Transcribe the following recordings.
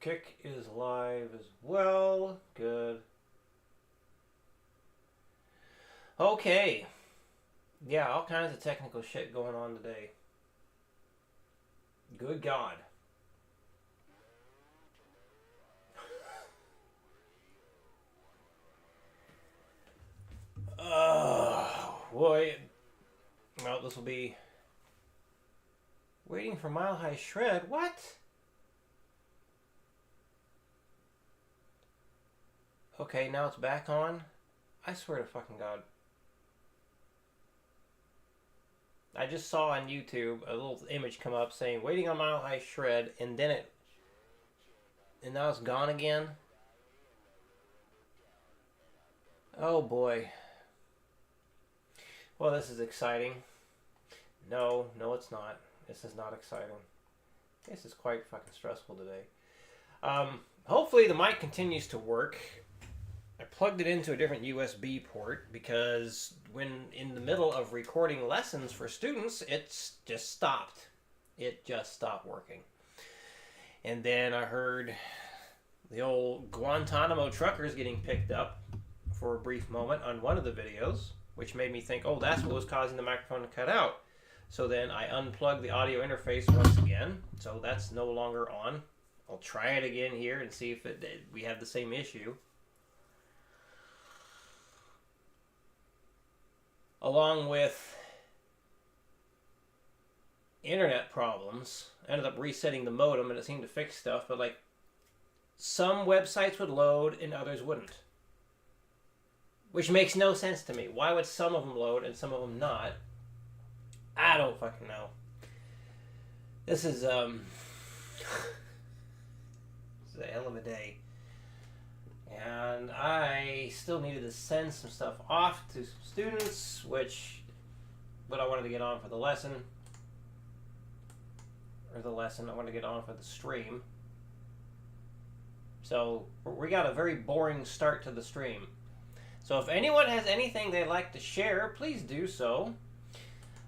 Kick is live as well. Good. Okay. Yeah, all kinds of technical shit going on today. Good God. Boy. Well, this will be waiting for Mile High Shred. What? Okay, now it's back on. I swear to fucking God. I just saw on YouTube a little image come up saying waiting on Mile High Shred, and then and now it's gone again. Oh boy. Well, this is exciting. No, it's not. This is not exciting. This is quite fucking stressful today. Hopefully the mic continues to work. I plugged it into a different USB port because when in the middle of recording lessons for students, it's just stopped. It just stopped working. And then I heard the old Guantanamo truckers getting picked up for a brief moment on one of the videos, which made me think, oh, that's what was causing the microphone to cut out. So then I unplugged the audio interface once again, so that's no longer on. I'll try it again here and see if we have the same issue. Along with internet problems, I ended up resetting the modem and it seemed to fix stuff, but like some websites would load and others wouldn't. Which makes no sense to me. Why would some of them load and some of them not? I don't fucking know. This is a hell of a day. And I still needed to send some stuff off to some students, but I wanted to get on for the lesson. I wanted to get on for the stream. So we got a very boring start to the stream. So if anyone has anything they'd like to share, please do so.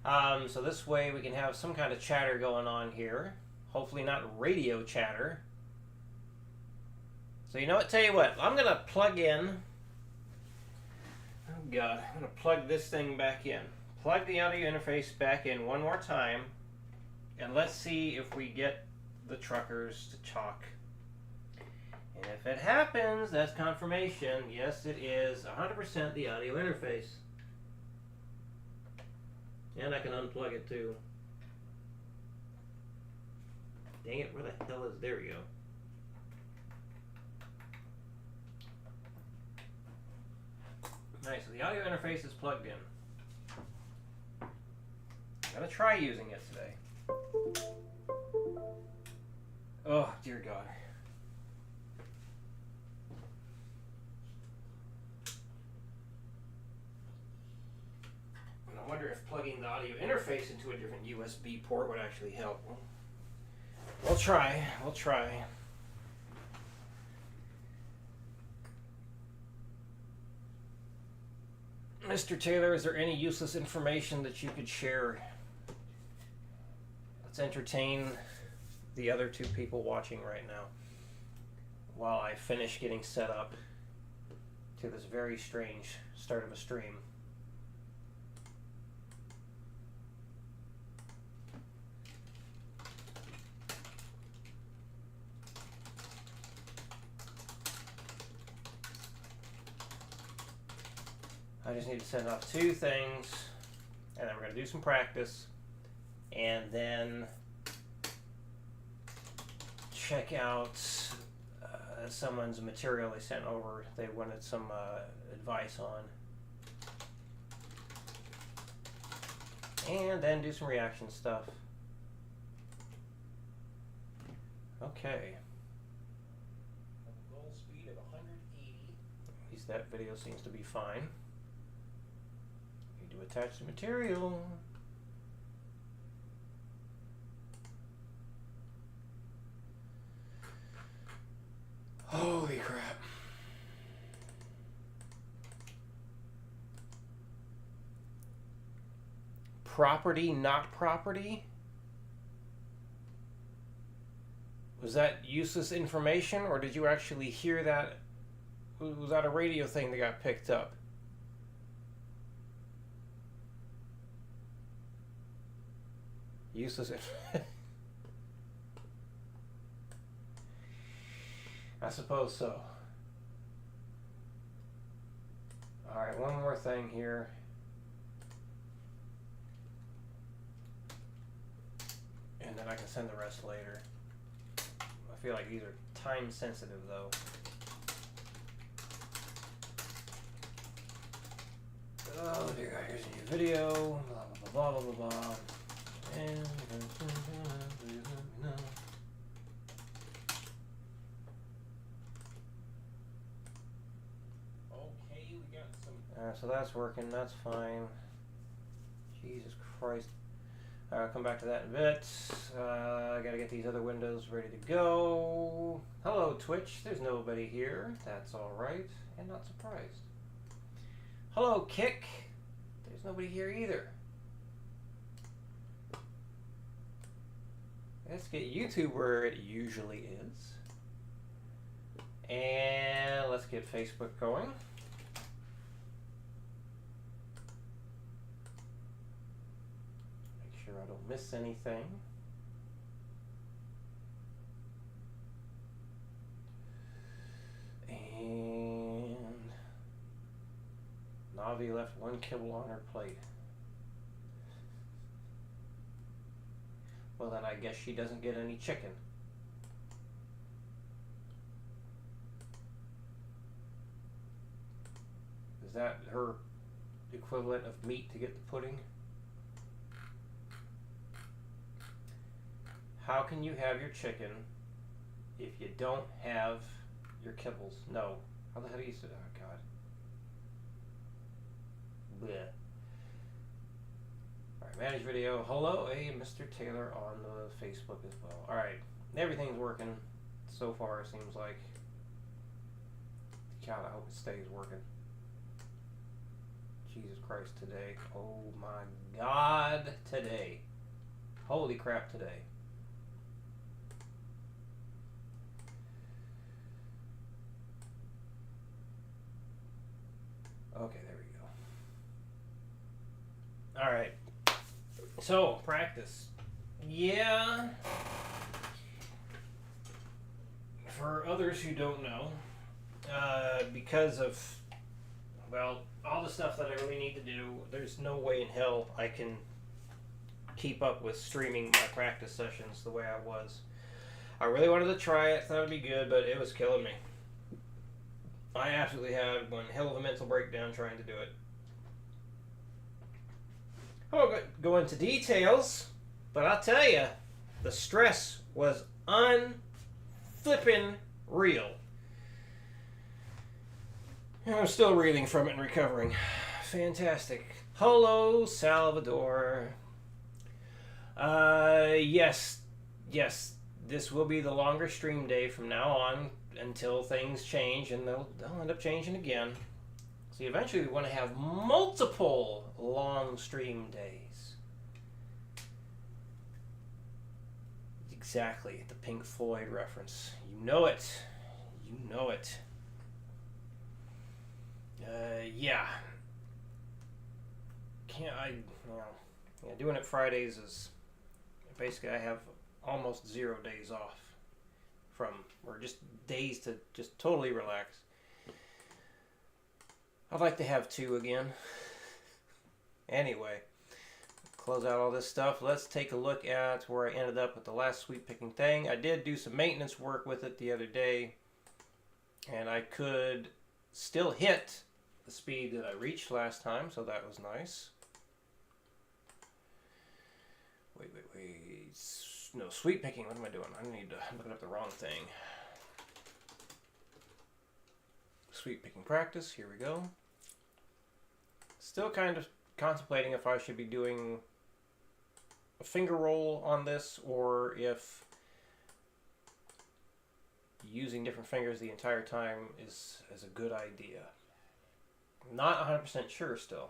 So this way we can have some kind of chatter going on here. Hopefully not radio chatter. So you know what? Tell you what. I'm going to plug in. Oh God. I'm going to plug this thing back in. Plug the audio interface back in one more time. And let's see if we get the truckers to talk. And if it happens, that's confirmation. Yes, it is 100% the audio interface. And I can unplug it too. Dang it, where the hell is... There we go. Nice, so the audio interface is plugged in. I'm going to try using it today. Oh, dear God. I wonder if plugging the audio interface into a different USB port would actually help. We'll try. Mr. Taylor, is there any useless information that you could share? Let's entertain the other two people watching right now while I finish getting set up to this very strange start of a stream. I just need to send off two things, and then we're going to do some practice, and then check out someone's material they sent over. They wanted some advice on. And then do some reaction stuff. Okay. Goal speed of 180. At least that video seems to be fine. To attach the material. Holy crap. Property, not property? Was that useless information, or did you actually hear that? Was that a radio thing that got picked up? Useless. I suppose so. Alright, one more thing here. And then I can send the rest later. I feel like these are time sensitive though. Oh dear God, here's a new video. Blah blah blah blah blah blah. And okay, we got some. So that's working. That's fine. Jesus Christ. I'll come back to that in a bit. I gotta get these other windows ready to go. Hello, Twitch. There's nobody here. That's alright. And not surprised. Hello, Kick. There's nobody here either. Let's get YouTube where it usually is. And let's get Facebook going. Make sure I don't miss anything. And Navi left one kibble on her plate. Well, then I guess she doesn't get any chicken. Is that her equivalent of meat to get the pudding? How can you have your chicken if you don't have your kibbles? No. How the hell do you say that? Oh, God. Blech. Alright, manage video. Hello, Mr. Taylor on the Facebook as well. Alright, everything's working so far, it seems like. God, I hope it stays working. Jesus Christ, today. Oh my God, today. Holy crap, today. Okay, there we go. Alright. So, practice. Yeah. For others who don't know, because of, well, all the stuff that I really need to do, there's no way in hell I can keep up with streaming my practice sessions the way I was. I really wanted to try it, thought it would be good, but it was killing me. I absolutely had one hell of a mental breakdown trying to do it. I won't go into details, but I'll tell you, the stress was unflippin' real. And I'm still reeling from it and recovering. Fantastic. Hello, Salvador. Yes, this will be the longer stream day from now on until things change, and they'll end up changing again. So eventually we want to have multiple long stream days. Exactly, the Pink Floyd reference. You know it. You know it. Yeah. Doing it Fridays is basically I have almost 0 days off from, or just days to just totally relax. I'd like to have 2 again. Anyway, close out all this stuff. Let's take a look at where I ended up with the last sweep picking thing. I did do some maintenance work with it the other day, and I could still hit the speed that I reached last time, so that was nice. Wait. No, sweep picking. What am I doing? I'm looking up the wrong thing. Sweep picking practice. Here we go. Still kind of contemplating if I should be doing a finger roll on this, or if using different fingers the entire time is a good idea. Not 100% sure still.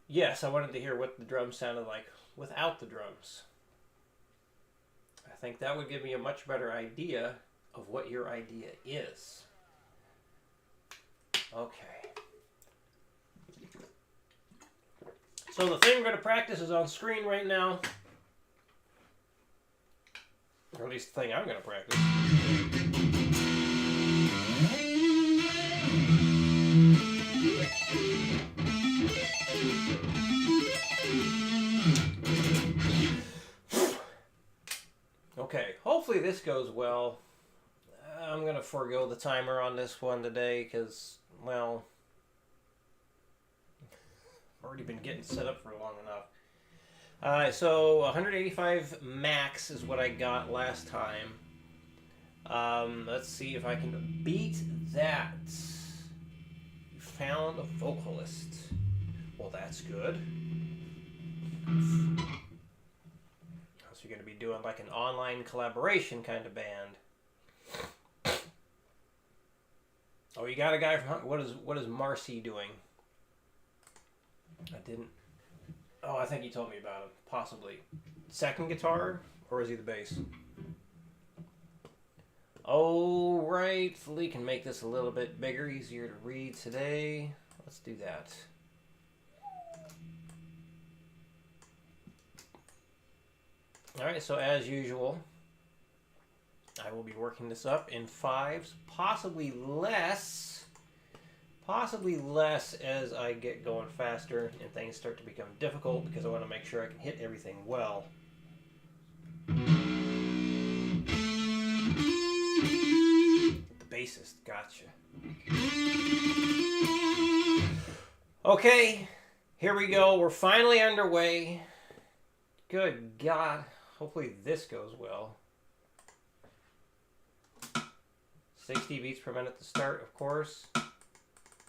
Yes, I wanted to hear what the drums sounded like without the drums. think that would give me a much better idea of what your idea is. Okay. So the thing we're going to practice is on screen right now. Or at least the thing I'm going to practice. Okay, hopefully this goes well. I'm going to forego the timer on this one today because, well, I've already been getting set up for long enough. So 185 max is what I got last time. Let's see if I can beat that. You found a vocalist. Well, that's good. So you're going to be doing like an online collaboration kind of band. Oh, you got a guy from... What is Marcy doing? I didn't... Oh, I think you told me about him. Possibly. Second guitar? Or is he the bass? Oh, right. We can make this a little bit bigger, easier to read today. Let's do that. Alright, so as usual, I will be working this up in fives, possibly less as I get going faster and things start to become difficult because I want to make sure I can hit everything well. The bassist, gotcha. Okay, here we go. We're finally underway. Good God. Hopefully this goes well. 60 beats per minute to start, of course.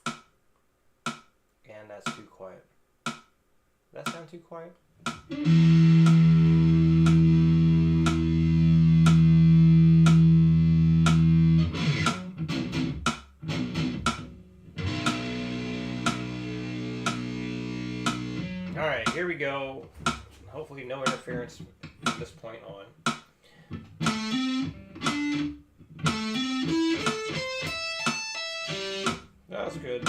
And that's too quiet. Does that sound too quiet? Alright, here we go. Hopefully no interference from this point on. That's good.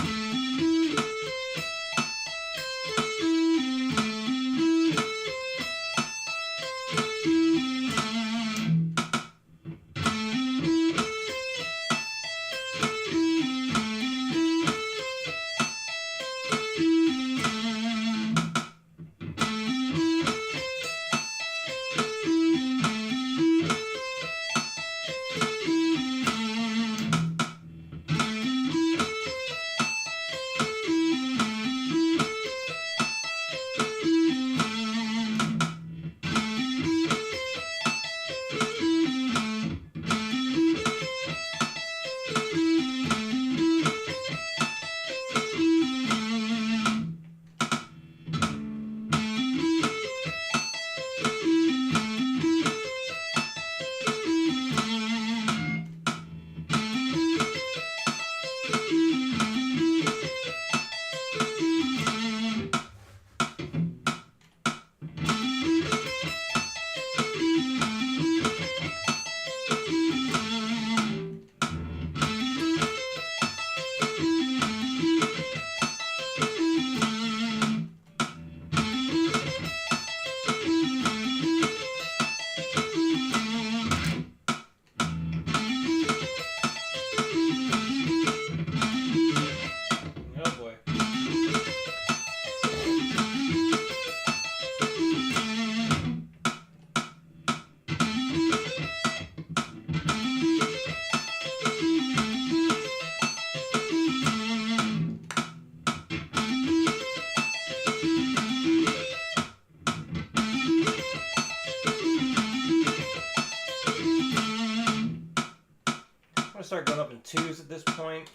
Start going up in twos at this point.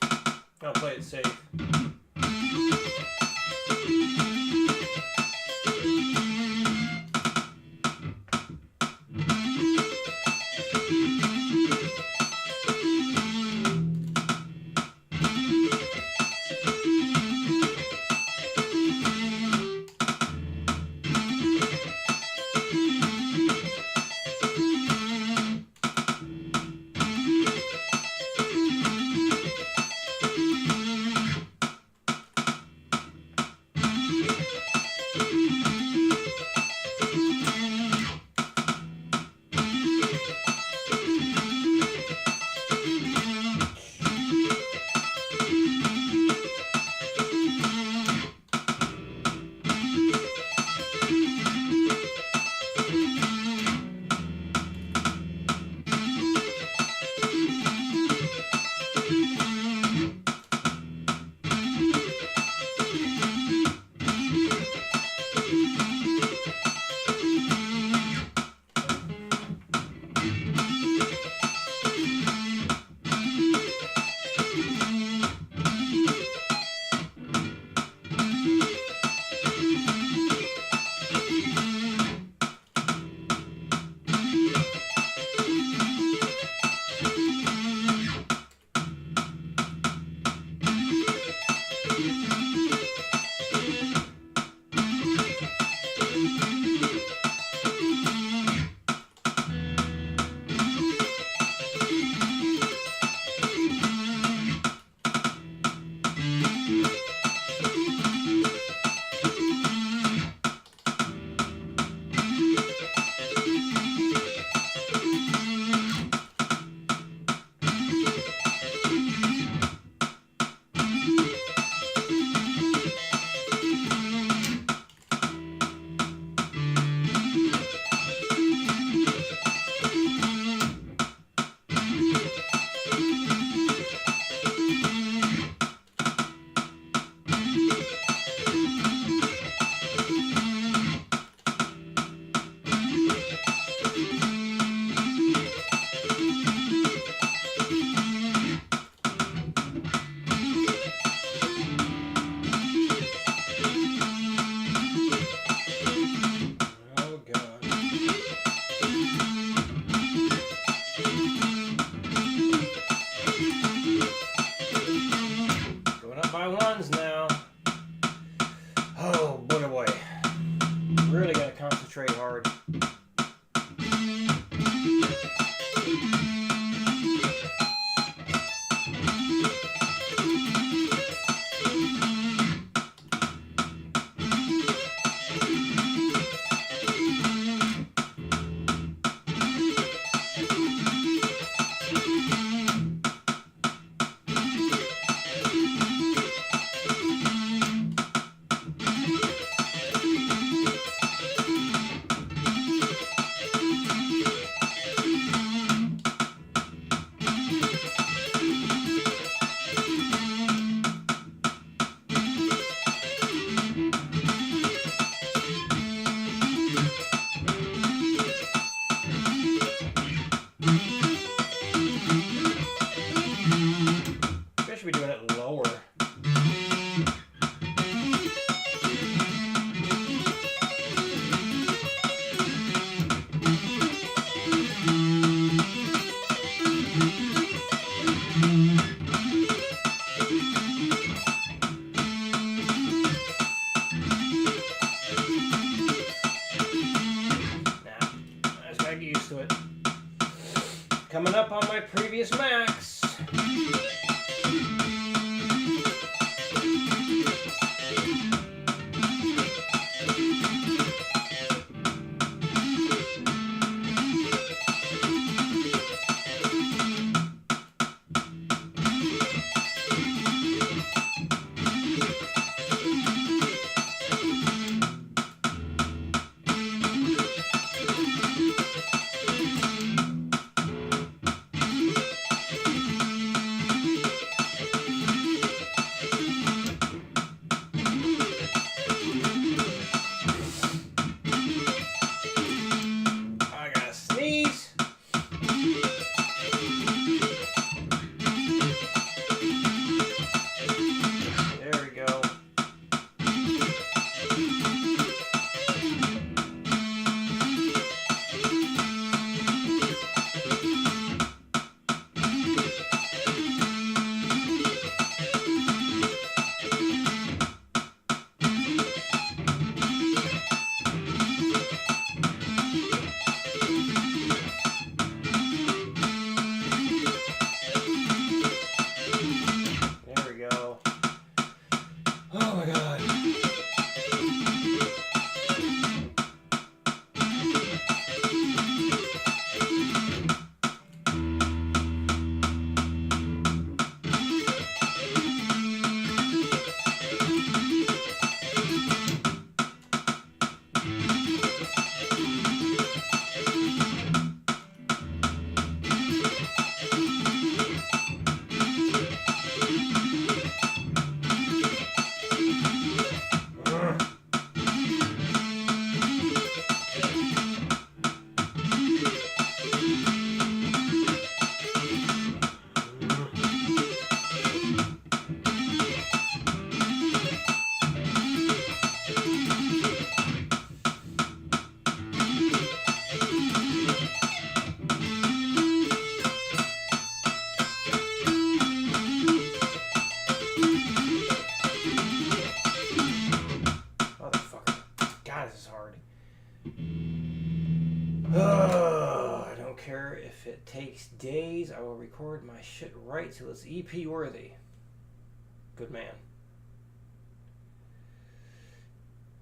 I'll play it safe. Coming up on my previous max. I don't care if it takes days. I will record my shit right till it's EP worthy. Good man.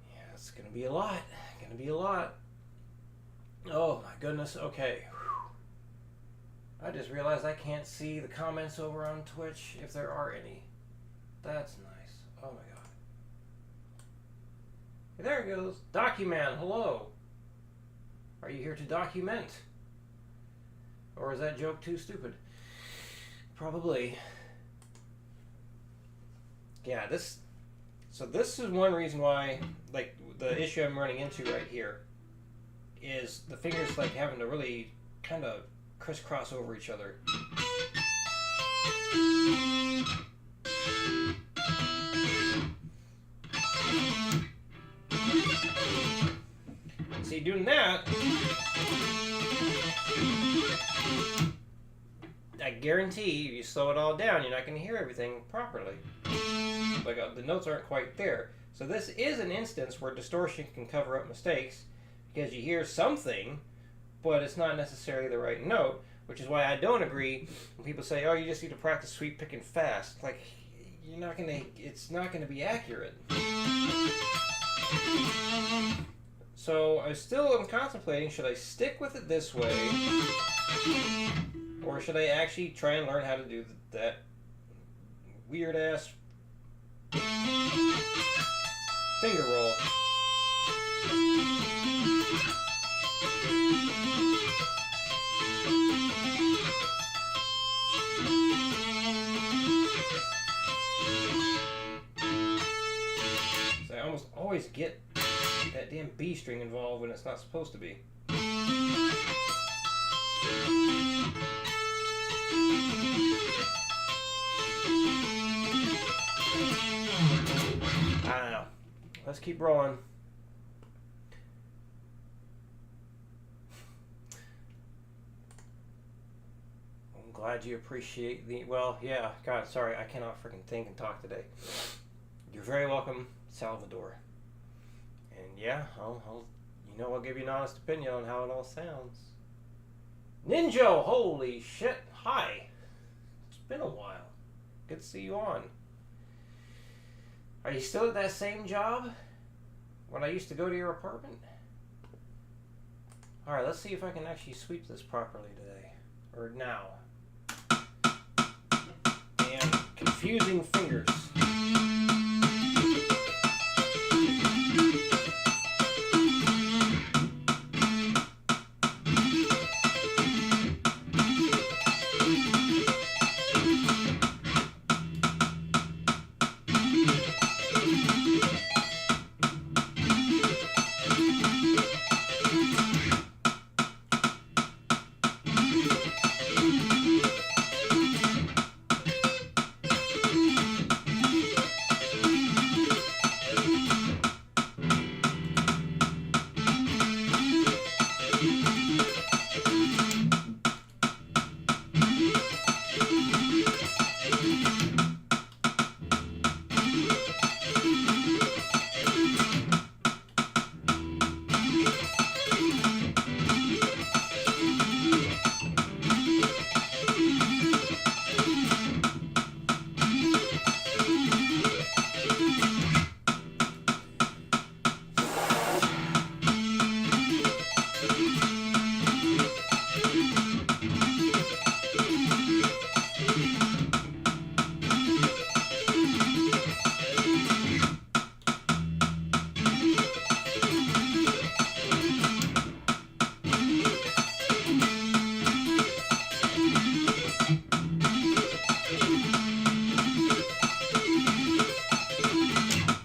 Yeah, it's gonna be a lot. Gonna be a lot. Oh my goodness. Okay. Whew. I just realized I can't see the comments over on Twitch if there are any. That's nice. Oh my god. Hey, there it goes. Documan, hello. Are you here to document? Or is that joke too stupid? Probably. Yeah, this is one reason why, like, the issue I'm running into right here is the fingers, like, having to really kind of crisscross over each other. See, doing that, I guarantee if you slow it all down, you're not going to hear everything properly. Like, the notes aren't quite there. So this is an instance where distortion can cover up mistakes because you hear something, but it's not necessarily the right note, which is why I don't agree when people say, oh, you just need to practice sweep picking fast. Like, you're not going to, it's not going to be accurate. So I still am contemplating, should I stick with it this way, or should I actually try and learn how to do that weird ass finger roll? So I almost always get that damn B string involved when it's not supposed to be. I don't know. Let's keep rolling. I'm glad you appreciate the... Well, yeah. God, sorry. I cannot freaking think and talk today. You're very welcome, Salvador. And yeah, I'll give you an honest opinion on how it all sounds. Ninja, holy shit. Hi. It's been a while. Good to see you on. Are you still at that same job? When I used to go to your apartment? Alright, let's see if I can actually sweep this properly today. Or now. And confusing fingers.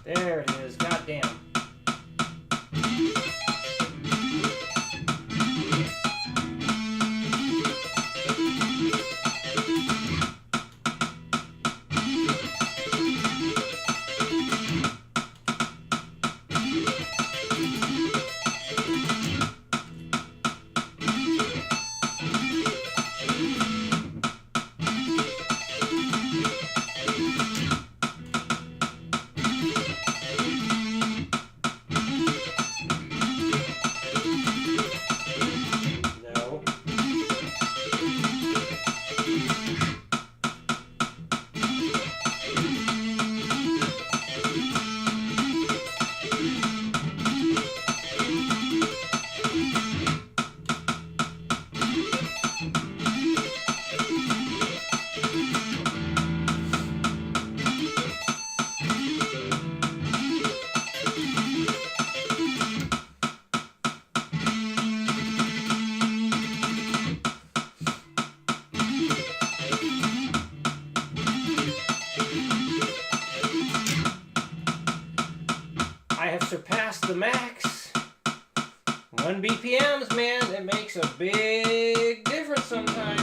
There it is. Goddamn. No. I have surpassed the max. 1 BPMs, man, it makes a big difference sometimes.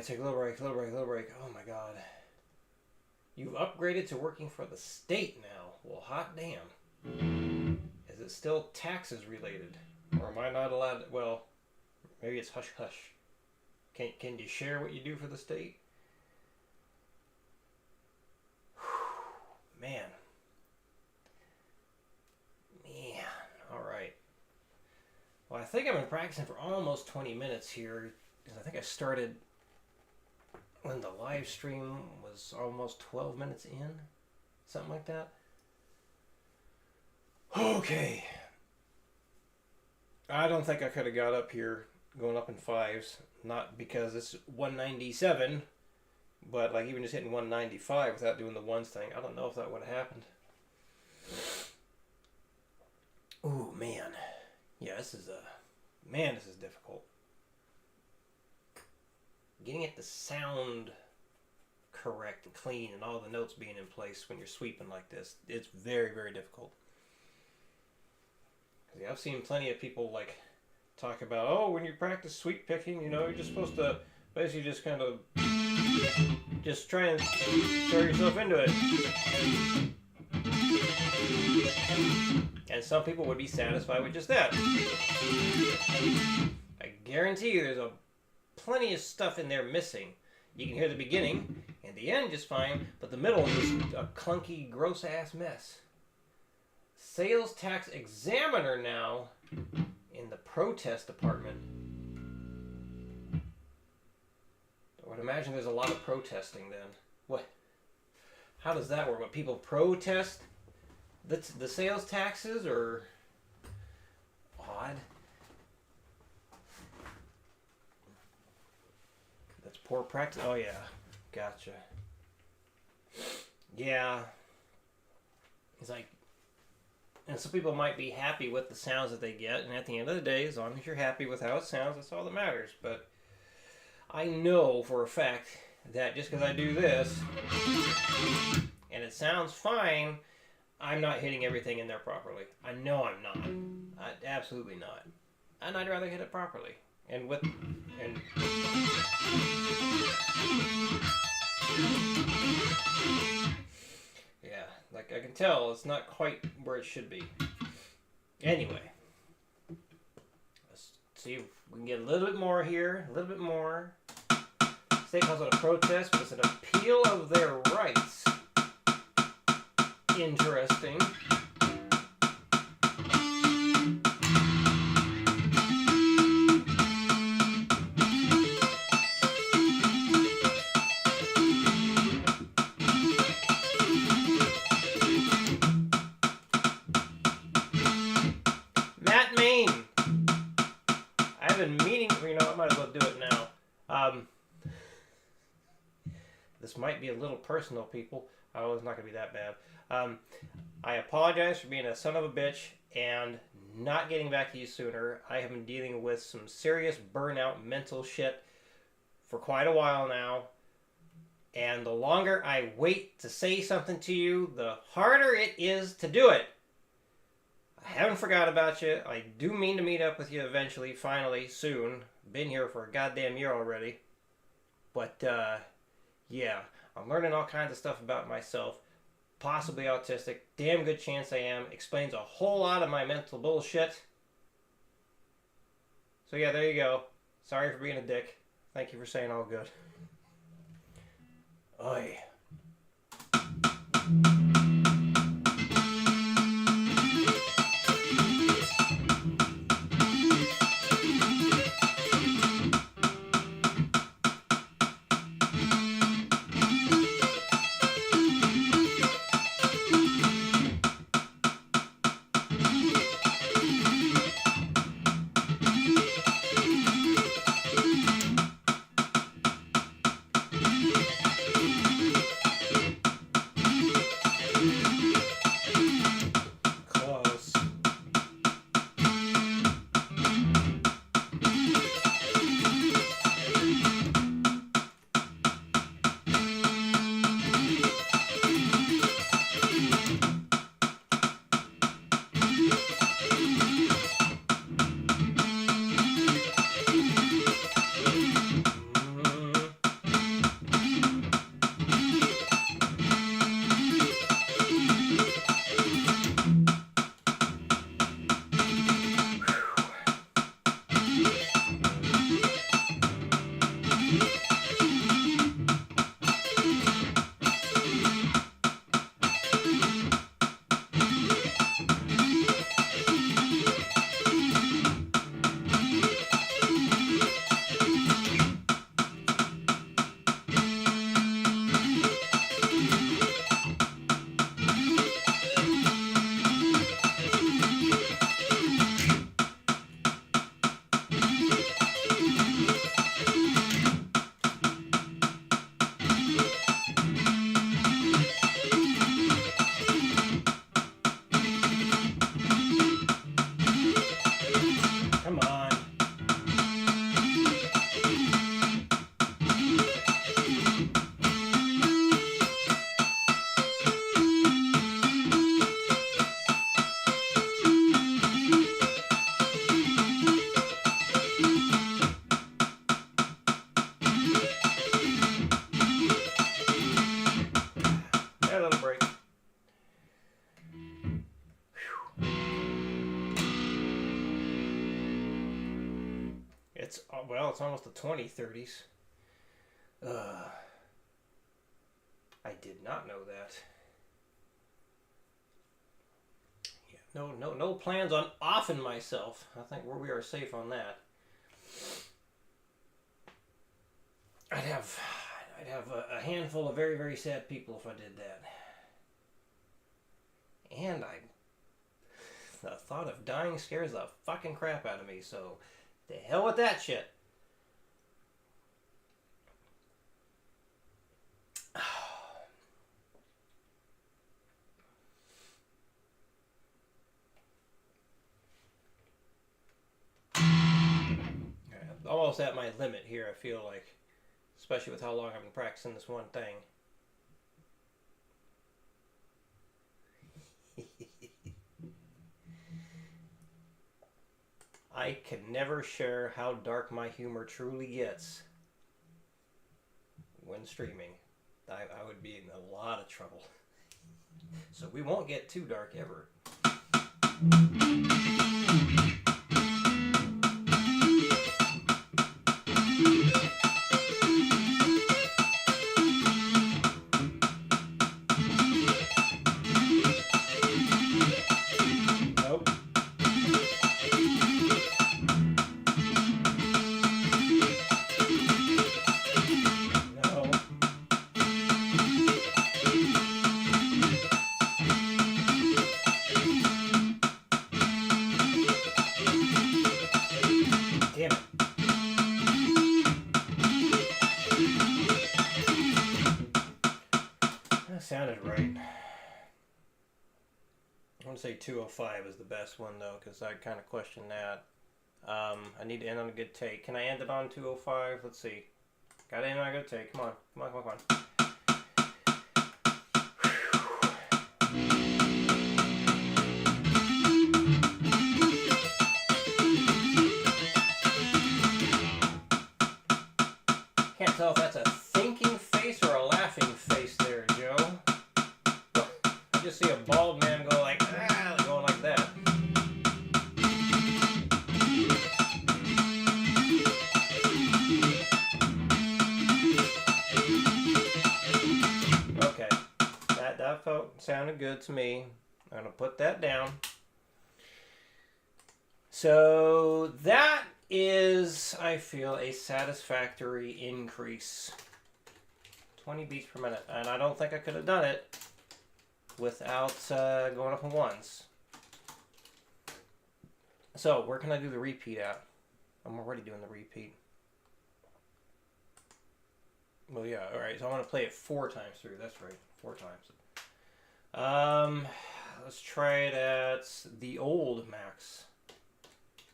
Take a little break, little break, little break. Oh my god. You've upgraded to working for the state now. Well, hot damn. Is it still taxes related? Or am I not allowed to, well, maybe it's hush hush. Can you share what you do for the state? Man. Alright. Well, I think I've been practicing for almost 20 minutes here. I think I started when the live stream was almost 12 minutes in. Something like that. Okay. I don't think I could have got up here going up in fives. Not because it's 197 But like even just hitting 195 without doing the ones thing, I don't know if that would have happened. Ooh, man. Yeah, this is difficult. Getting it to sound correct and clean and all the notes being in place when you're sweeping like this, it's very, very difficult. Yeah, I've seen plenty of people like talk about, oh, when you practice sweep picking, you know, you're just supposed to basically just kind of just try and throw yourself into it. And some people would be satisfied with just that. I guarantee you there's plenty of stuff in there missing. You can hear the beginning and the end just fine, but the middle is a clunky, gross-ass mess. Sales tax examiner now in the protest department. I would imagine there's a lot of protesting then. What? How does that work? What, people protest the sales taxes, or odd? That's poor practice. Oh yeah, gotcha. Yeah, it's like, and some people might be happy with the sounds that they get, and at the end of the day, as long as you're happy with how it sounds, that's all that matters. But I know for a fact that just because I do this and it sounds fine, I'm not hitting everything in there properly. I know I'm not. Absolutely not. And I'd rather hit it properly. And yeah, like I can tell it's not quite where it should be. Anyway, let's see if we can get a little bit more here, a little bit more. State calls it a protest, but it's an appeal of their rights. Interesting. Matt Main. I've been meaning, you know, I might as well do it now. This might be a little personal, people. Oh, it's not going to be that bad. I apologize for being a son of a bitch and not getting back to you sooner. I have been dealing with some serious burnout mental shit for quite a while now. And the longer I wait to say something to you, the harder it is to do it. I haven't forgot about you. I do mean to meet up with you eventually, finally, soon. Been here for a goddamn year already. But, yeah, I'm learning all kinds of stuff about myself. Possibly autistic. Damn good chance I am. Explains a whole lot of my mental bullshit. So yeah, there you go. Sorry for being a dick. Thank you for saying all good. Oi. well, it's almost the 2030s. I did not know that. Yeah, no plans on offing myself. I think we are safe on that. I'd have a handful of very, very sad people if I did that. And the thought of dying scares the fucking crap out of me, so the hell with that shit. I'm almost at my limit here, I feel like. Especially with how long I've been practicing this one thing. I can never share how dark my humor truly gets when streaming. I would be in a lot of trouble. So we won't get too dark ever. Sounded right. I want to say 205 is the best one though, because I kind of question that. I need to end on a good take. Can I end it on 205? Let's see. Got to end on a good take. Come on. Come on, come on, come on. Can't tell if that's a thinking face or a laughing face there, Joe. I just see a bald man go like, going like that. Okay, that sounded good to me. I'm gonna put that down. So that is, I feel, a satisfactory increase. 20 beats per minute. And I don't think I could have done it without going up in ones. So, where can I do the repeat at? I'm already doing the repeat. Well, yeah, alright. So I want to play it 4 times through. That's right. 4 times. Let's try it at the old max.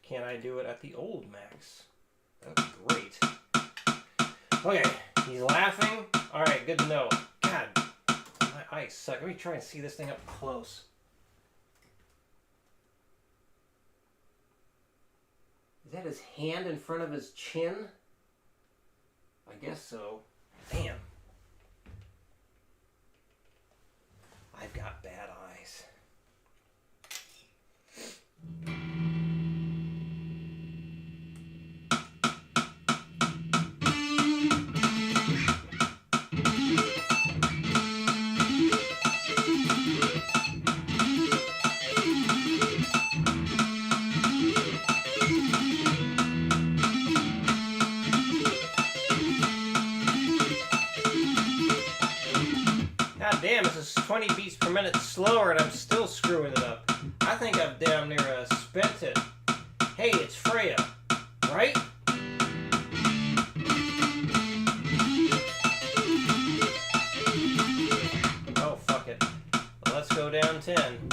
Can I do it at the old max? That's great. Okay, he's laughing. Alright, good to know. God, my eyes suck. Let me try and see this thing up close. Is that his hand in front of his chin? I guess so. Damn. I've got bad eyes. God damn, this is 20 beats per minute slower and I'm still screwing it up. I think I've damn near spent it. Hey, it's Freya, right? Oh, fuck it. Well, let's go down 10.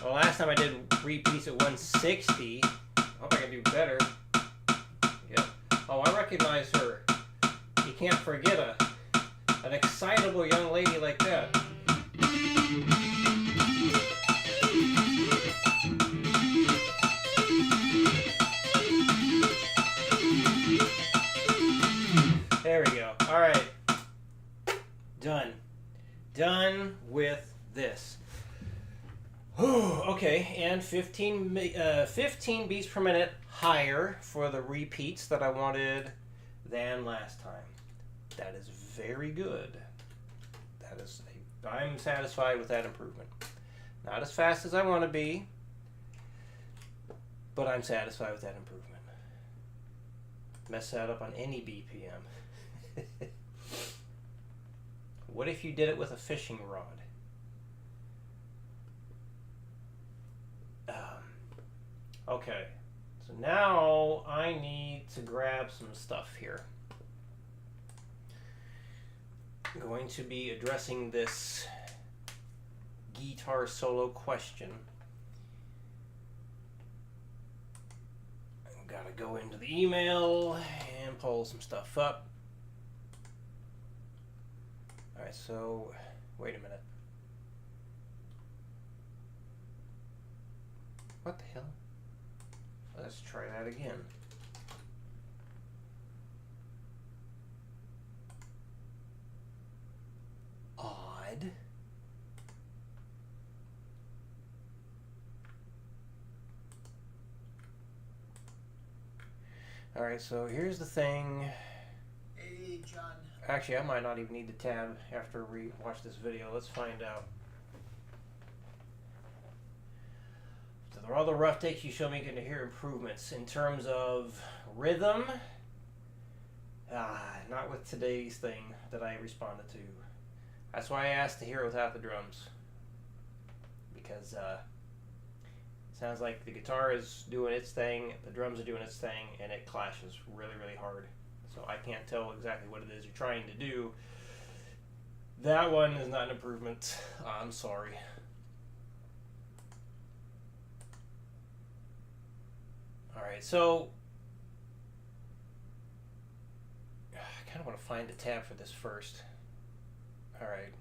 Well, last time I did repeats at 160. I hope I can do better. Yep. Oh, I recognize her. You can't forget an excitable young lady like that. There we go. All right. Done. Done with this. Okay, and 15 beats per minute higher for the repeats that I wanted than last time. That is very good. I'm satisfied with that improvement. Not as fast as I want to be, but I'm satisfied with that improvement. Mess that up on any BPM. What if you did it with a fishing rod? Okay, so now I need to grab some stuff here. I'm going to be addressing this guitar solo question. I've got to go into the email and pull some stuff up. Alright, so wait a minute. What the hell? Let's try that again. Odd. Alright, so here's the thing. Hey, John. Actually, I might not even need the tab after we watch this video. Let's find out. So all the rough takes you show me going to hear improvements in terms of rhythm. Not with today's thing that I responded to. That's why I asked to hear it without the drums. Because it sounds like the guitar is doing its thing, the drums are doing its thing, and it clashes really, really hard. So I can't tell exactly what it is you're trying to do. That one is not an improvement. I'm sorry. Alright, so I kind of want to find a tab for this first. Alright.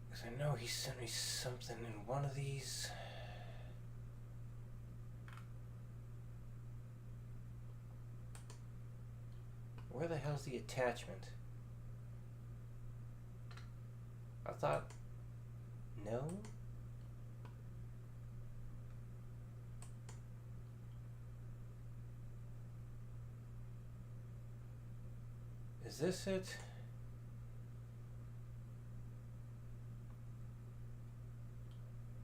Because I know he sent me something in one of these. Where the hell's the attachment? I thought... No? Is this it?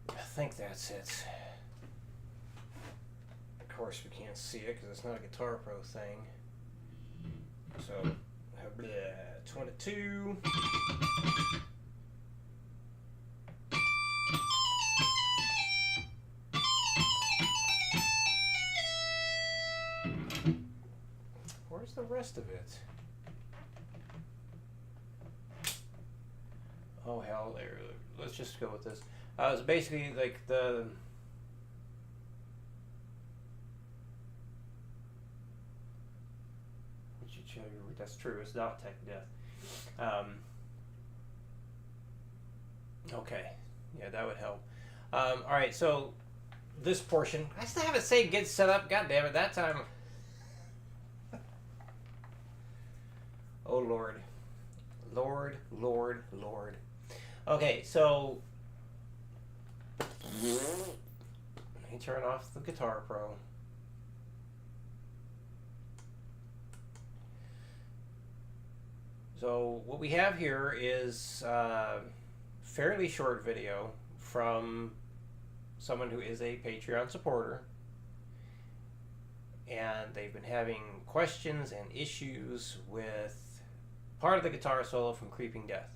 I think that's it. Of course we can't see it because it's not a Guitar Pro thing. So, 22. Where's the rest of it? Oh hell, there. Let's just go with this. It's basically like the... That's true, it's not tech death. Okay, yeah, that would help. Alright, so this portion, I still have it say get set up, god damn it, that time. Oh Lord. Lord, Lord, Lord. Okay, so let me turn off the Guitar Pro. So what we have here is a fairly short video from someone who is a Patreon supporter. And they've been having questions and issues with part of the guitar solo from Creeping Death.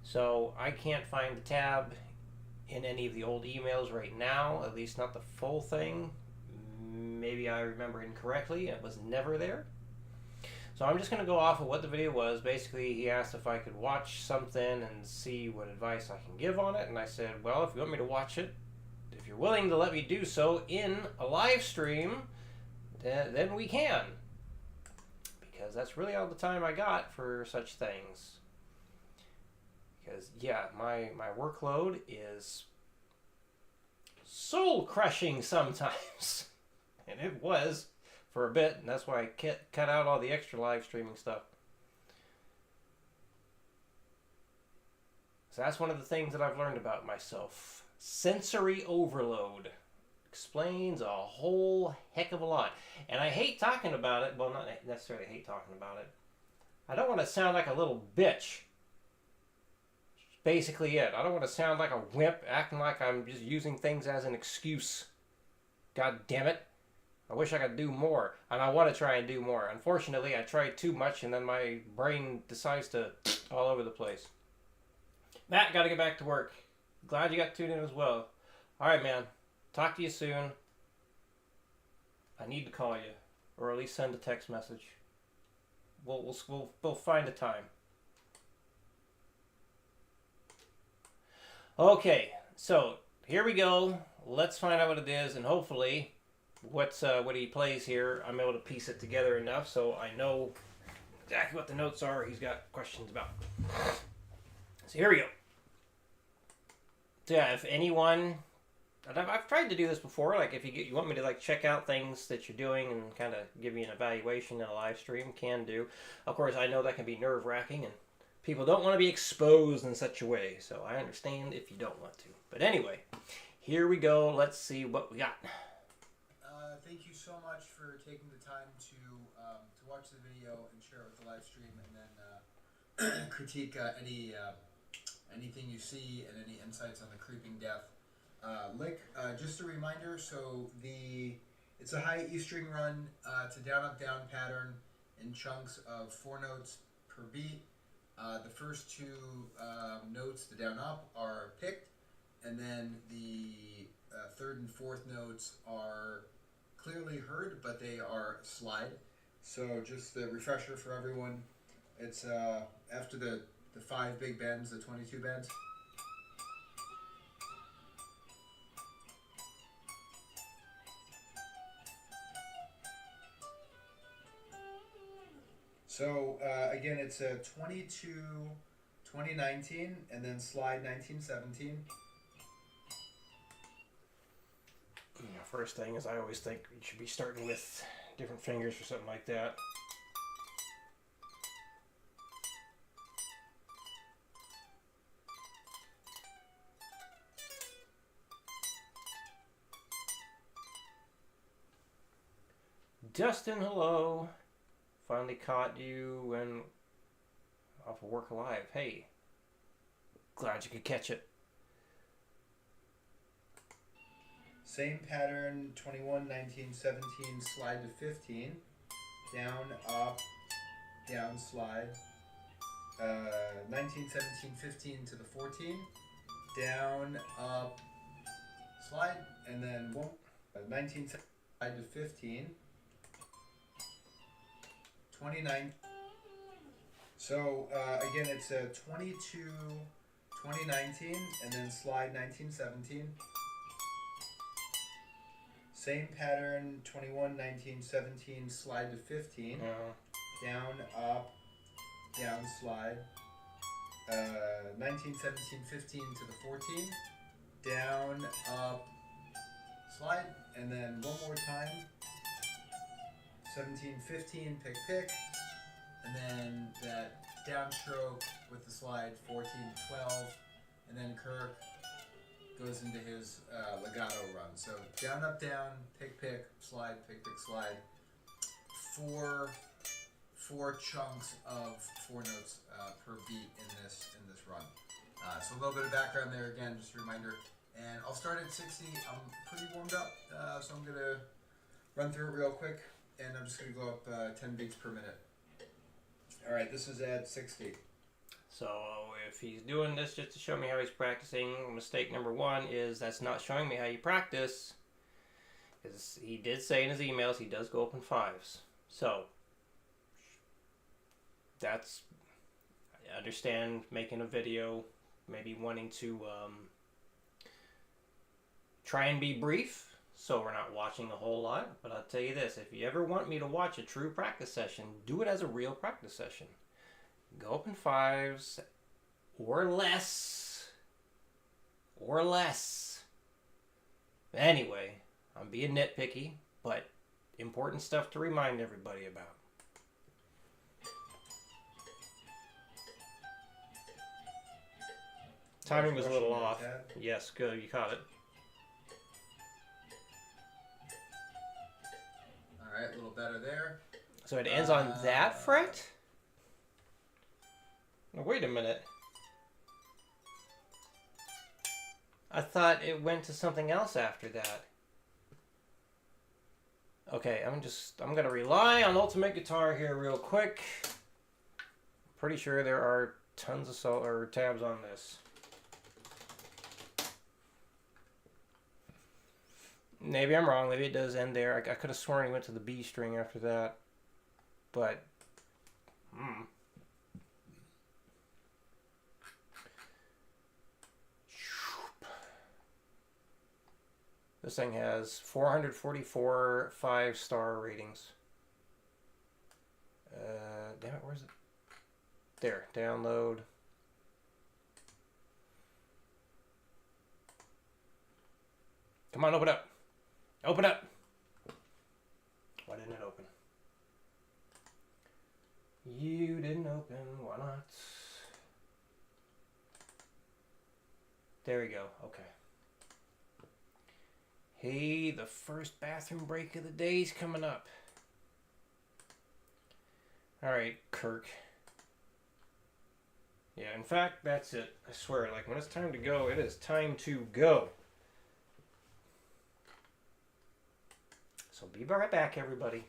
So I can't find the tab in any of the old emails right now, at least not the full thing. Maybe I remember incorrectly, it was never there. So I'm just going to go off of what the video was. Basically, he asked if I could watch something and see what advice I can give on it. And I said, well, if you want me to watch it, if you're willing to let me do so in a live stream, then we can. Because that's really all the time I got for such things. Because, yeah, my workload is soul crushing sometimes. And it was for a bit, and that's why I cut out all the extra live streaming stuff. So that's one of the things that I've learned about myself. Sensory overload explains a whole heck of a lot. And I hate talking about it. Well, not necessarily hate talking about it. I don't want to sound like a little bitch. Basically it. I don't want to sound like a wimp acting like I'm just using things as an excuse. God damn it. I wish I could do more. And I want to try and do more. Unfortunately, I try too much and then my brain decides to all over the place. Matt, got to get back to work. Glad you got tuned in as well. Alright, man. Talk to you soon. I need to call you. Or at least send a text message. We'll find a time. Okay, so here we go. Let's find out what it is, and hopefully what he plays here, I'm able to piece it together enough so I know exactly what the notes are he's got questions about. So here we go. So yeah, if anyone, and I've tried to do this before, like if you want me to like check out things that you're doing and kind of give you an evaluation in a live stream, can do. Of course, I know that can be nerve-wracking and people don't want to be exposed in such a way, so I understand if you don't want to. But anyway, here we go. Let's see what we got. Thank you so much for taking the time to watch the video and share it with the live stream, and then critique anything you see and any insights on the creeping death. Lick, just a reminder, so it's a high E string run. It's a down-up-down pattern in chunks of 4 notes per beat. The first 2 notes, the down-up, are picked, and then the 3rd and 4th notes are clearly heard, but they are slide. So just the refresher for everyone, it's after the 5 big bends, the 22 bends. So again, it's a 22, 2019, and then slide 1917. First thing is I always think you should be starting with different fingers or something like that. Dustin, hello. Finally caught you when off of work alive. Hey, glad you could catch it. Same pattern, 21, 19, 17, slide to 15. Down, up, down, slide. 19, 17, 15 to the 14. Down, up, slide. And then 19, slide to 15. 29. So again, it's a 22, 2019, and then slide 1917. Same pattern, 21, 19, 17, slide to 15. Down, up, down, slide. 19, 17, 15 to the 14. Down, up, slide. And then one more time. 17, 15, pick, pick. And then that downstroke with the slide, 14 to 12. And then Kirk goes into his legato run. So down, up, down, pick, pick, slide, pick, pick, slide. Four chunks of 4 notes per beat in this run. So a little bit of background there again, just a reminder. And I'll start at 60. I'm pretty warmed up, so I'm gonna run through it real quick, and I'm just gonna go up 10 beats per minute. All right, this is at 60. So if he's doing this just to show me how he's practicing, mistake number 1 is that's not showing me how you practice. Because he did say in his emails he does go up in 5s. So that's, I understand making a video, maybe wanting to try and be brief, so we're not watching a whole lot. But I'll tell you this, if you ever want me to watch a true practice session, do it as a real practice session. Go up in 5s or less. Anyway, I'm being nitpicky, but important stuff to remind everybody about. Timing was a little off. Yes, good. You caught it. Alright, a little better there. So it ends on that fret? Oh, wait a minute. I thought it went to something else after that. Okay, I'm gonna rely on Ultimate Guitar here real quick. Pretty sure there are tons of tabs on this. Maybe I'm wrong. Maybe it does end there. I could have sworn he went to the B string after that. But, This thing has 444 5-star ratings. Damn it, where's it? There, download. Come on, open up. Open up. Why didn't it open? You didn't open. Why not? There we go. Okay. Hey, the first bathroom break of the day's coming up. Alright, Kirk. Yeah, in fact, that's it. I swear, like, when it's time to go, it is time to go. So be right back, everybody.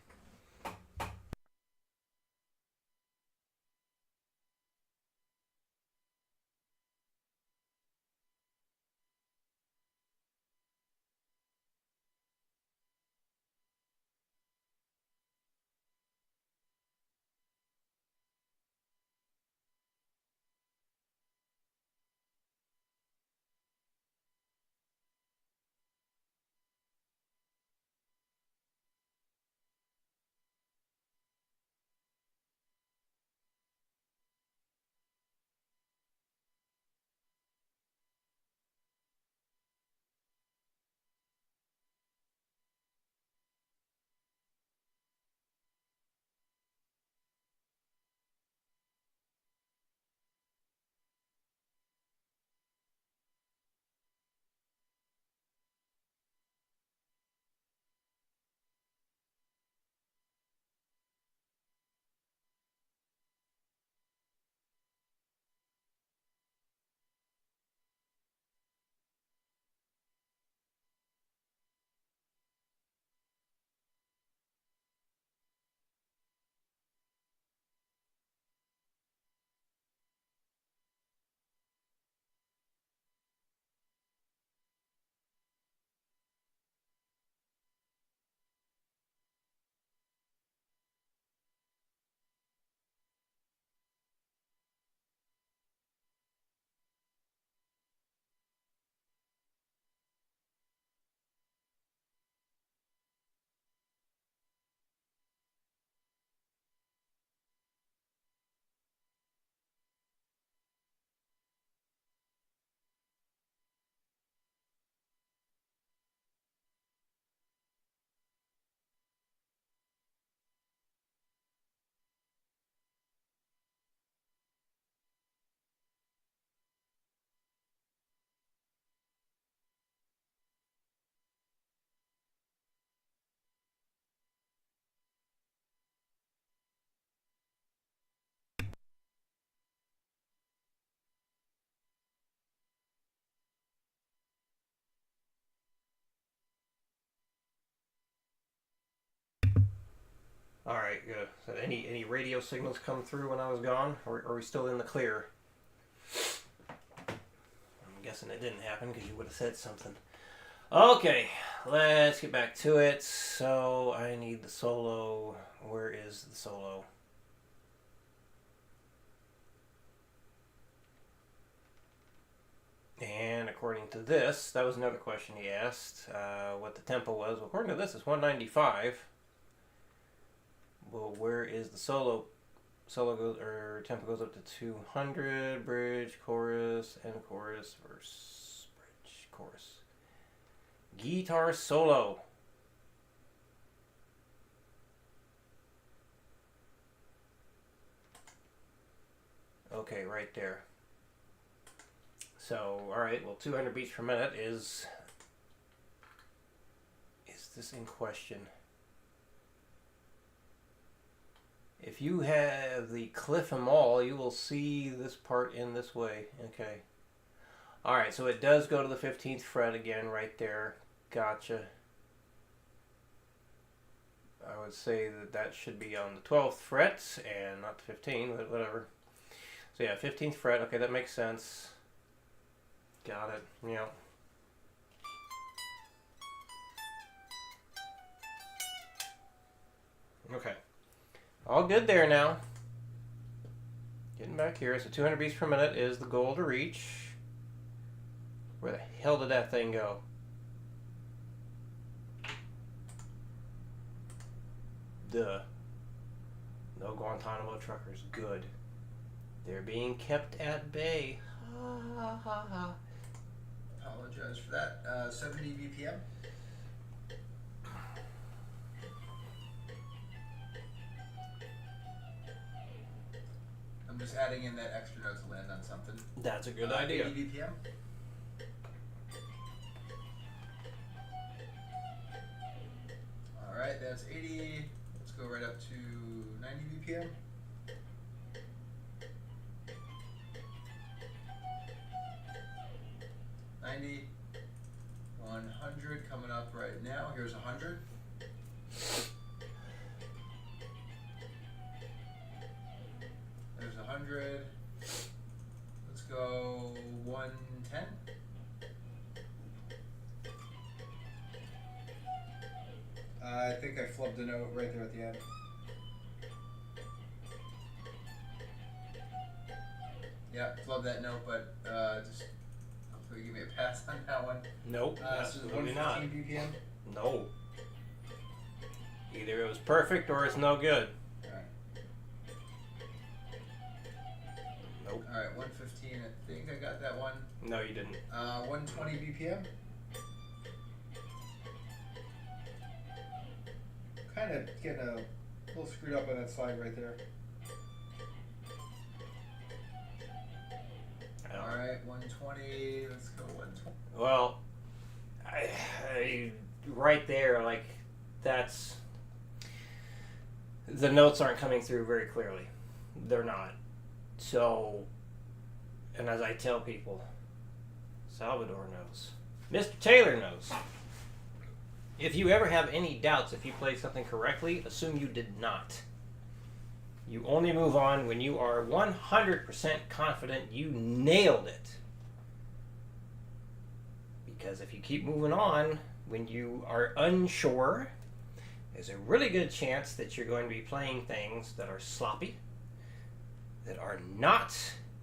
All right, good. So any radio signals come through when I was gone, or are we still in the clear? I'm guessing it didn't happen because you would have said something. Okay, let's get back to it. So I need the solo. Where is the solo? And according to this, that was another question he asked, what the tempo was. Well, according to this, it's 195. Well, where is the solo? Solo goes, or tempo goes up to 200. Bridge, chorus, end chorus, verse, bridge, chorus. Guitar solo. Okay, right there. So, alright, well, 200 beats per minute is this in question? If you have the cliff and all, you will see this part in this way. Okay. Alright, so it does go to the 15th fret again right there. Gotcha. I would say that that should be on the 12th fret and not the 15th, but whatever. So yeah, 15th fret. Okay, that makes sense. Got it. Yeah. Okay. All good there now. Getting back here. So 200 beats per minute is the goal to reach. Where the hell did that thing go? Duh. No Guantanamo truckers. Good. They're being kept at bay. Ha ha ha ha. Apologize for that. 70 BPM. I'm just adding in that extra note to land on something. That's a good idea. 80 BPM. Alright, that's 80. Let's go right up to 90 BPM. $90, 100 coming up right now. Here's 100. There's 100. Let's go 110. I think I flubbed a note right there at the end. Yeah, flubbed that note, but just hopefully give me a pass on that one. Nope, absolutely not. 115 BPM? No. Either it was perfect or it's no good. Alright. Nope. Alright, 115. I think I got that one. No, you didn't. 120 BPM. Kind of getting a little screwed up on that slide right there. Alright, 120. Let's go 120. Well, right there, like, that's... The notes aren't coming through very clearly. They're not. So, and as I tell people, Salvador knows. Mr. Taylor knows. If you ever have any doubts if you played something correctly, assume you did not. You only move on when you are 100% confident you nailed it. Because if you keep moving on when you are unsure, there's a really good chance that you're going to be playing things that are sloppy, that are not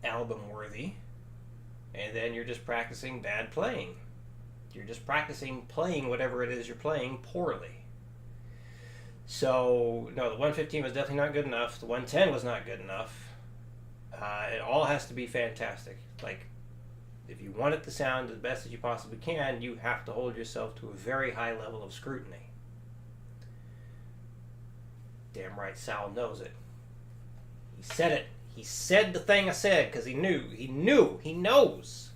album worthy, and then you're just practicing bad playing. You're just practicing playing whatever it is you're playing poorly. So, no, the 115 was definitely not good enough. The 110 was not good enough. It all has to be fantastic. Like, if you want it to sound as best as you possibly can, you have to hold yourself to a very high level of scrutiny. Damn right Sal knows it. He said it. He said the thing I said because he knew. He knew. He knows.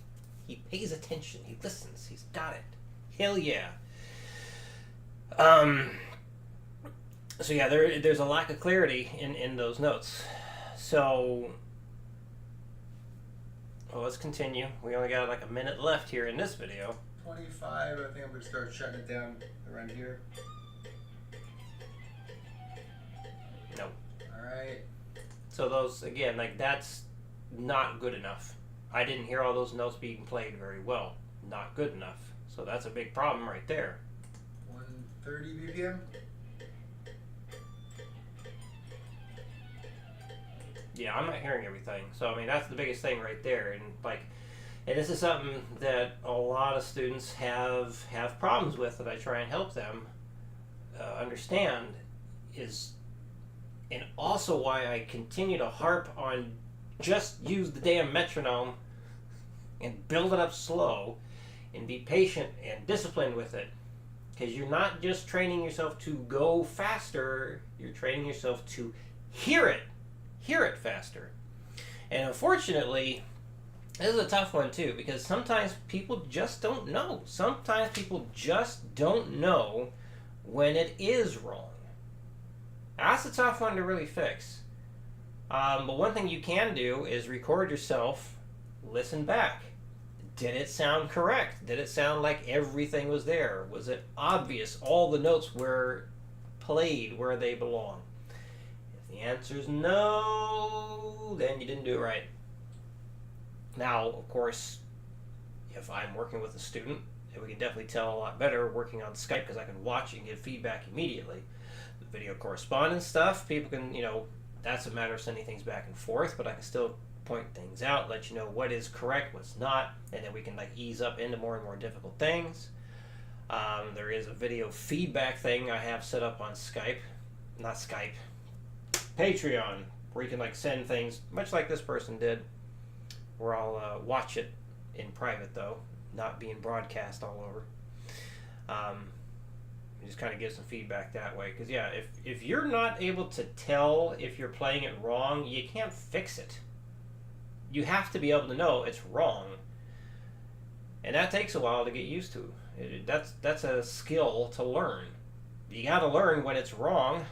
He pays attention. He listens. He's got it. Hell yeah. So yeah, there's a lack of clarity in those notes. So, well, let's continue. We only got like a minute left here in this video. 25. I think I'm going to start shutting it down around here. Nope. Alright. So those, again, like that's not good enough. I didn't hear all those notes being played very well. Not good enough. So that's a big problem right there. 130 BPM? Yeah, I'm not hearing everything. So, I mean, that's the biggest thing right there. And, like, and this is something that a lot of students have problems with that I try and help them understand is, and also why I continue to harp on just use the damn metronome and build it up slow, and be patient and disciplined with it. Because you're not just training yourself to go faster, you're training yourself to hear it faster. And unfortunately, this is a tough one too, because sometimes people just don't know. Sometimes people just don't know when it is wrong. That's a tough one to really fix. But one thing you can do is record yourself, listen back. Did it sound correct? Did it sound like everything was there? Was it obvious all the notes were played where they belong? If the answer is no, then you didn't do it right. Now, of course, if I'm working with a student, we can definitely tell a lot better working on Skype because I can watch and give feedback immediately. The video correspondence stuff, people can, that's a matter of sending things back and forth, but I can still point things out, let you know what is correct, what's not, and then we can ease up into more and more difficult things. There is a video feedback thing I have set up on Patreon, where you can send things much like this person did, where I'll watch it in private though, not being broadcast all over. Just kind of give some feedback that way, because yeah, if you're not able to tell if you're playing it wrong, you can't fix it. You have to be able to know it's wrong, and that takes a while to get used to. That's a skill to learn. You got to learn when it's wrong,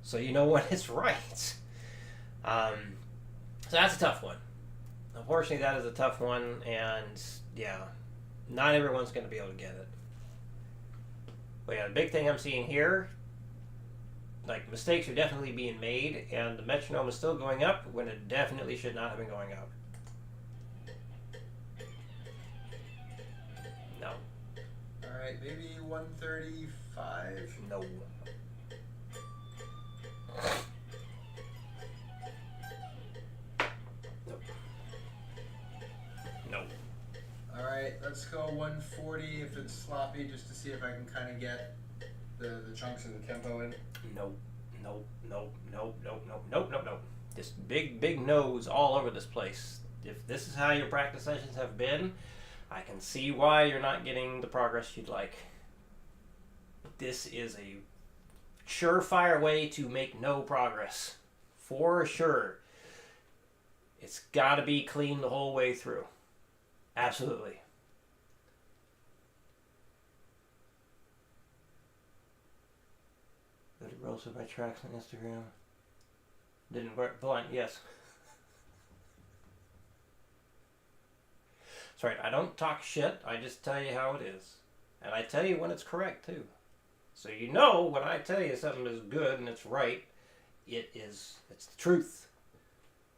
so you know when it's right. So that's a tough one. Unfortunately, that is a tough one, and yeah, not everyone's going to be able to get it. But yeah, the big thing I'm seeing here, mistakes are definitely being made, and the metronome is still going up when it definitely should not have been going up. No. Alright, maybe 135? No. Nope. No. Alright, let's go 140 if it's sloppy, just to see if I can kind of get the chunks of the tempo in. Nope. Just big no's all over this place. If this is how your practice sessions have been, I can see why you're not getting the progress you'd like. This is a surefire way to make no progress. For sure. It's got to be clean the whole way through. Absolutely. Go to roasted my tracks on Instagram. Didn't work. Blind, yes. That's right. I don't talk shit. I just tell you how it is. And I tell you when it's correct, too. So you know when I tell you something is good and it's right, it's the truth.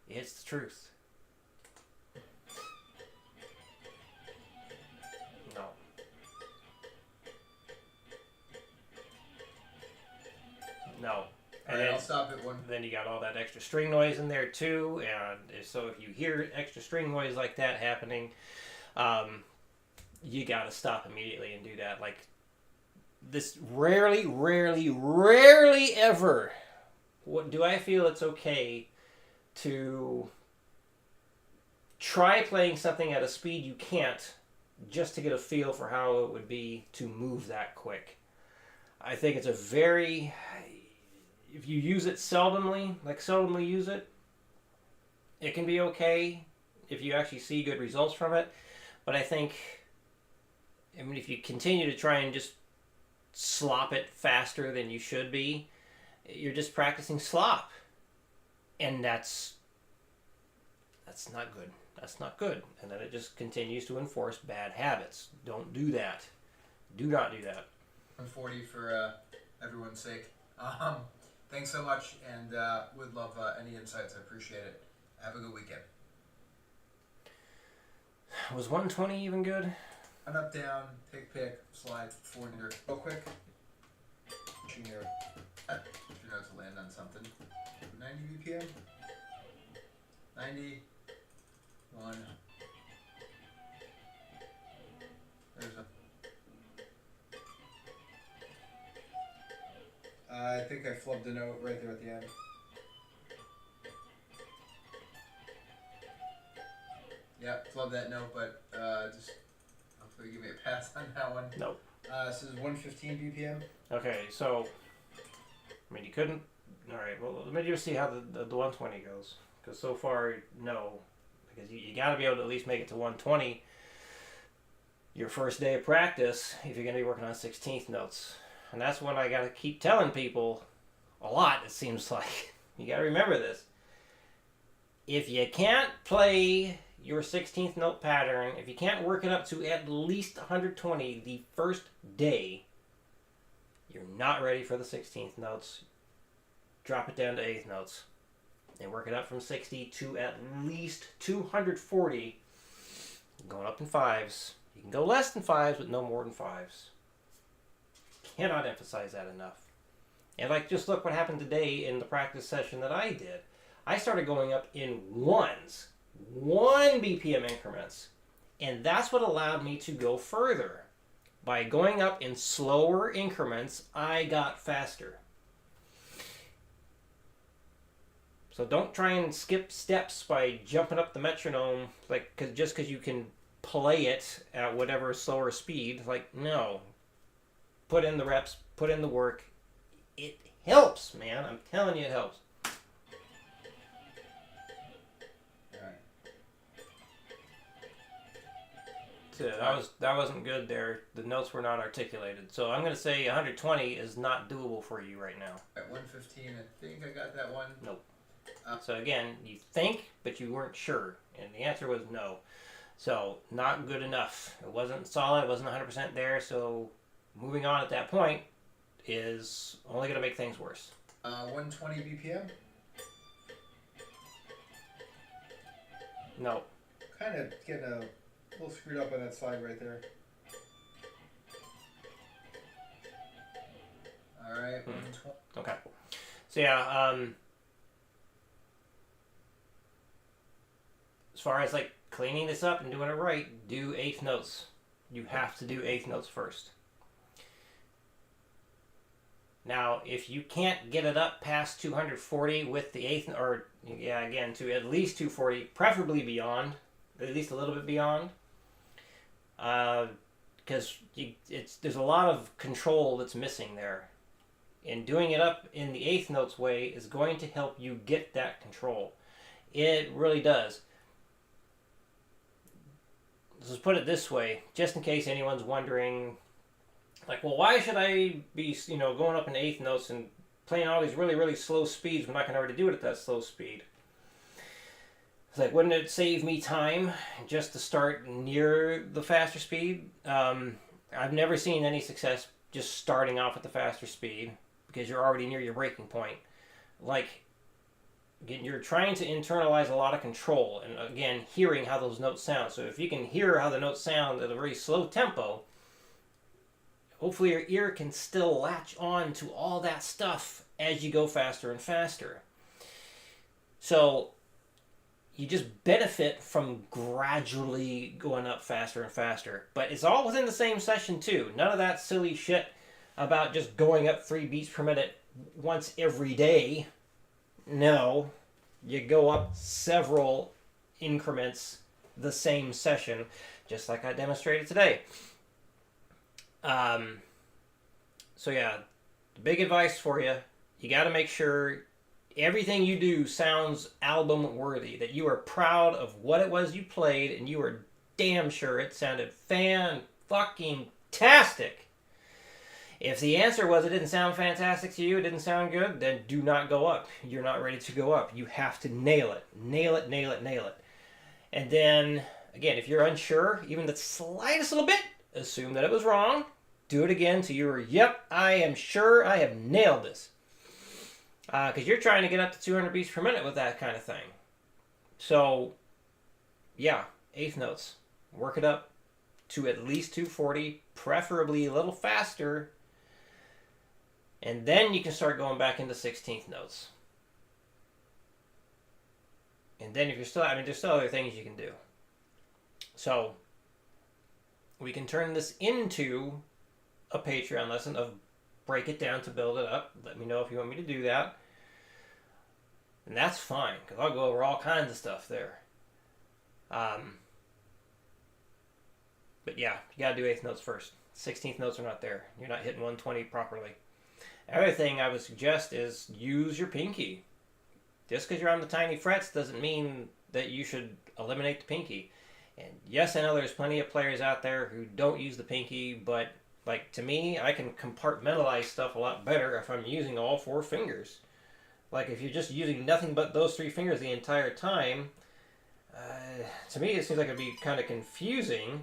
It's the truth. No. No. And Alright, I'll stop at one. Then you got all that extra string noise in there too, and so if you hear extra string noise like that happening, you got to stop immediately and do that. This rarely ever do I feel it's okay to try playing something at a speed you can't just to get a feel for how it would be to move that quick. I think it's if you use it seldomly use it, it can be okay if you actually see good results from it. But I think, if you continue to try and just slop it faster than you should be, you're just practicing slop. And that's not good. That's not good. And then it just continues to enforce bad habits. Don't do that. Do not do that. 140 for everyone's sake. Thanks so much, and would love any insights. I appreciate it. Have a good weekend. Was 120 even good? An up, down, pick, slide, forward, real quick. Pushing your notes to land on something. 90 BPM. 90. 1. There's I think I flubbed a note right there at the end. Yeah, flubbed that note, but just So you give me a pass on that one. Nope. This is 115 BPM. Okay, so I mean you couldn't. All right, well let me just see how the 120 goes, because so far no, because you got to be able to at least make it to 120 your first day of practice if you're going to be working on 16th notes, and that's what I got to keep telling people a lot. It seems like you got to remember this. If you can't play your 16th note pattern, if you can't work it up to at least 120 the first day, you're not ready for the 16th notes. Drop it down to 8th notes and work it up from 60 to at least 240, going up in 5s. You can go less than 5s, but no more than 5s. Cannot emphasize that enough. And like, just look what happened today in the practice session that I did. I started going up in 1s, 1 BPM increments, and that's what allowed me to go further. By going up in slower increments, I got faster. So don't try and skip steps by jumping up the metronome, like just because you can play it at whatever slower speed. Like, no. Put in the reps, put in the work. It helps, man. I'm telling you, it helps. That wasn't good there. The notes were not articulated. So I'm going to say 120 is not doable for you right now. At 115, I think I got that one. Nope. So again, you think, but you weren't sure. And the answer was no. So not good enough. It wasn't solid. It wasn't 100% there. So moving on at that point is only going to make things worse. 120 BPM? No. Kind of getting a little screwed up on that slide right there. Alright, 120. Okay. So yeah, as far as like cleaning this up and doing it right, do 8th notes. You have to do 8th notes first. Now, if you can't get it up past 240 with the 8th, or yeah, again, to at least 240, preferably beyond, at least a little bit beyond, because there's a lot of control that's missing there. And doing it up in the 8th notes way is going to help you get that control. It really does. Let's put it this way, just in case anyone's wondering, like, well, why should I be, going up in 8th notes and playing all these really, really slow speeds when I can already do it at that slow speed? It's like, wouldn't it save me time just to start near the faster speed? I've never seen any success just starting off at the faster speed because you're already near your breaking point. Like, again, you're trying to internalize a lot of control and, again, hearing how those notes sound. So if you can hear how the notes sound at a very slow tempo, hopefully your ear can still latch on to all that stuff as you go faster and faster. So you just benefit from gradually going up faster and faster. But it's all within the same session too. None of that silly shit about just going up 3 beats per minute once every day. No. You go up several increments the same session, just like I demonstrated today. So yeah, the big advice for you, you got to make sure everything you do sounds album worthy, that you are proud of what it was you played and you are damn sure it sounded fan-fucking-tastic. If the answer was it didn't sound fantastic to you, it didn't sound good, then do not go up. You're not ready to go up. You have to nail it. Nail it, nail it, nail it. And then, again, if you're unsure, even the slightest little bit, assume that it was wrong. Do it again till you're, yep, I am sure I have nailed this. Because you're trying to get up to 200 beats per minute with that kind of thing. So, yeah, 8th notes. Work it up to at least 240, preferably a little faster. And then you can start going back into 16th notes. And then if you're still, there's still other things you can do. So, we can turn this into a Patreon lesson of break it down to build it up. Let me know if you want me to do that. And that's fine, because I'll go over all kinds of stuff there. But yeah, you gotta do 8th notes first. 16th notes are not there. You're not hitting 120 properly. Another thing I would suggest is use your pinky. Just because you're on the tiny frets doesn't mean that you should eliminate the pinky. And yes, I know there's plenty of players out there who don't use the pinky, but like to me, I can compartmentalize stuff a lot better if I'm using all 4 fingers. Like if you're just using nothing but those 3 fingers the entire time, to me it seems like it'd be kind of confusing.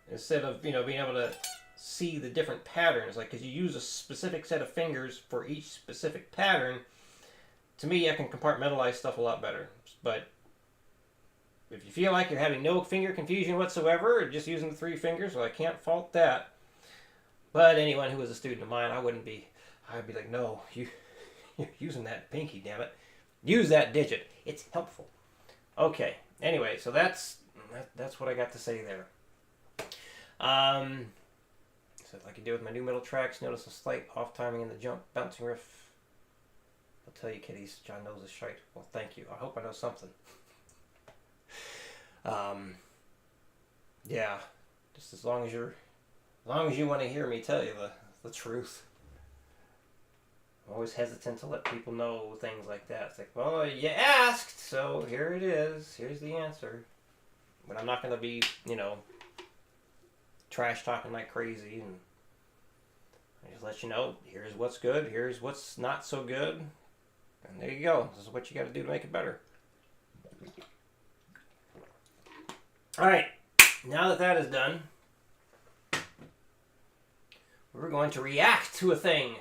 Instead of being able to see the different patterns, like because you use a specific set of fingers for each specific pattern. To me, I can compartmentalize stuff a lot better. But if you feel like you're having no finger confusion whatsoever, or just using the 3 fingers, well, I can't fault that. But anyone who was a student of mine, I'd be like, no, you're using that pinky, damn it. Use that digit. It's helpful. Okay. Anyway, so that's what I got to say there. So like I did with my new middle tracks, notice a slight off timing in the jump, bouncing riff. I'll tell you, kiddies, John knows his shite. Well, thank you. I hope I know something. Yeah, just as long as you want to hear me tell you the truth. I'm always hesitant to let people know things like that. It's like, well, you asked, so here it is. Here's the answer. But I'm not going to be, trash talking like crazy, and I just let you know, here's what's good, here's what's not so good, and there you go. This is what you got to do to make it better. Alright, now that is done, we're going to react to a thing.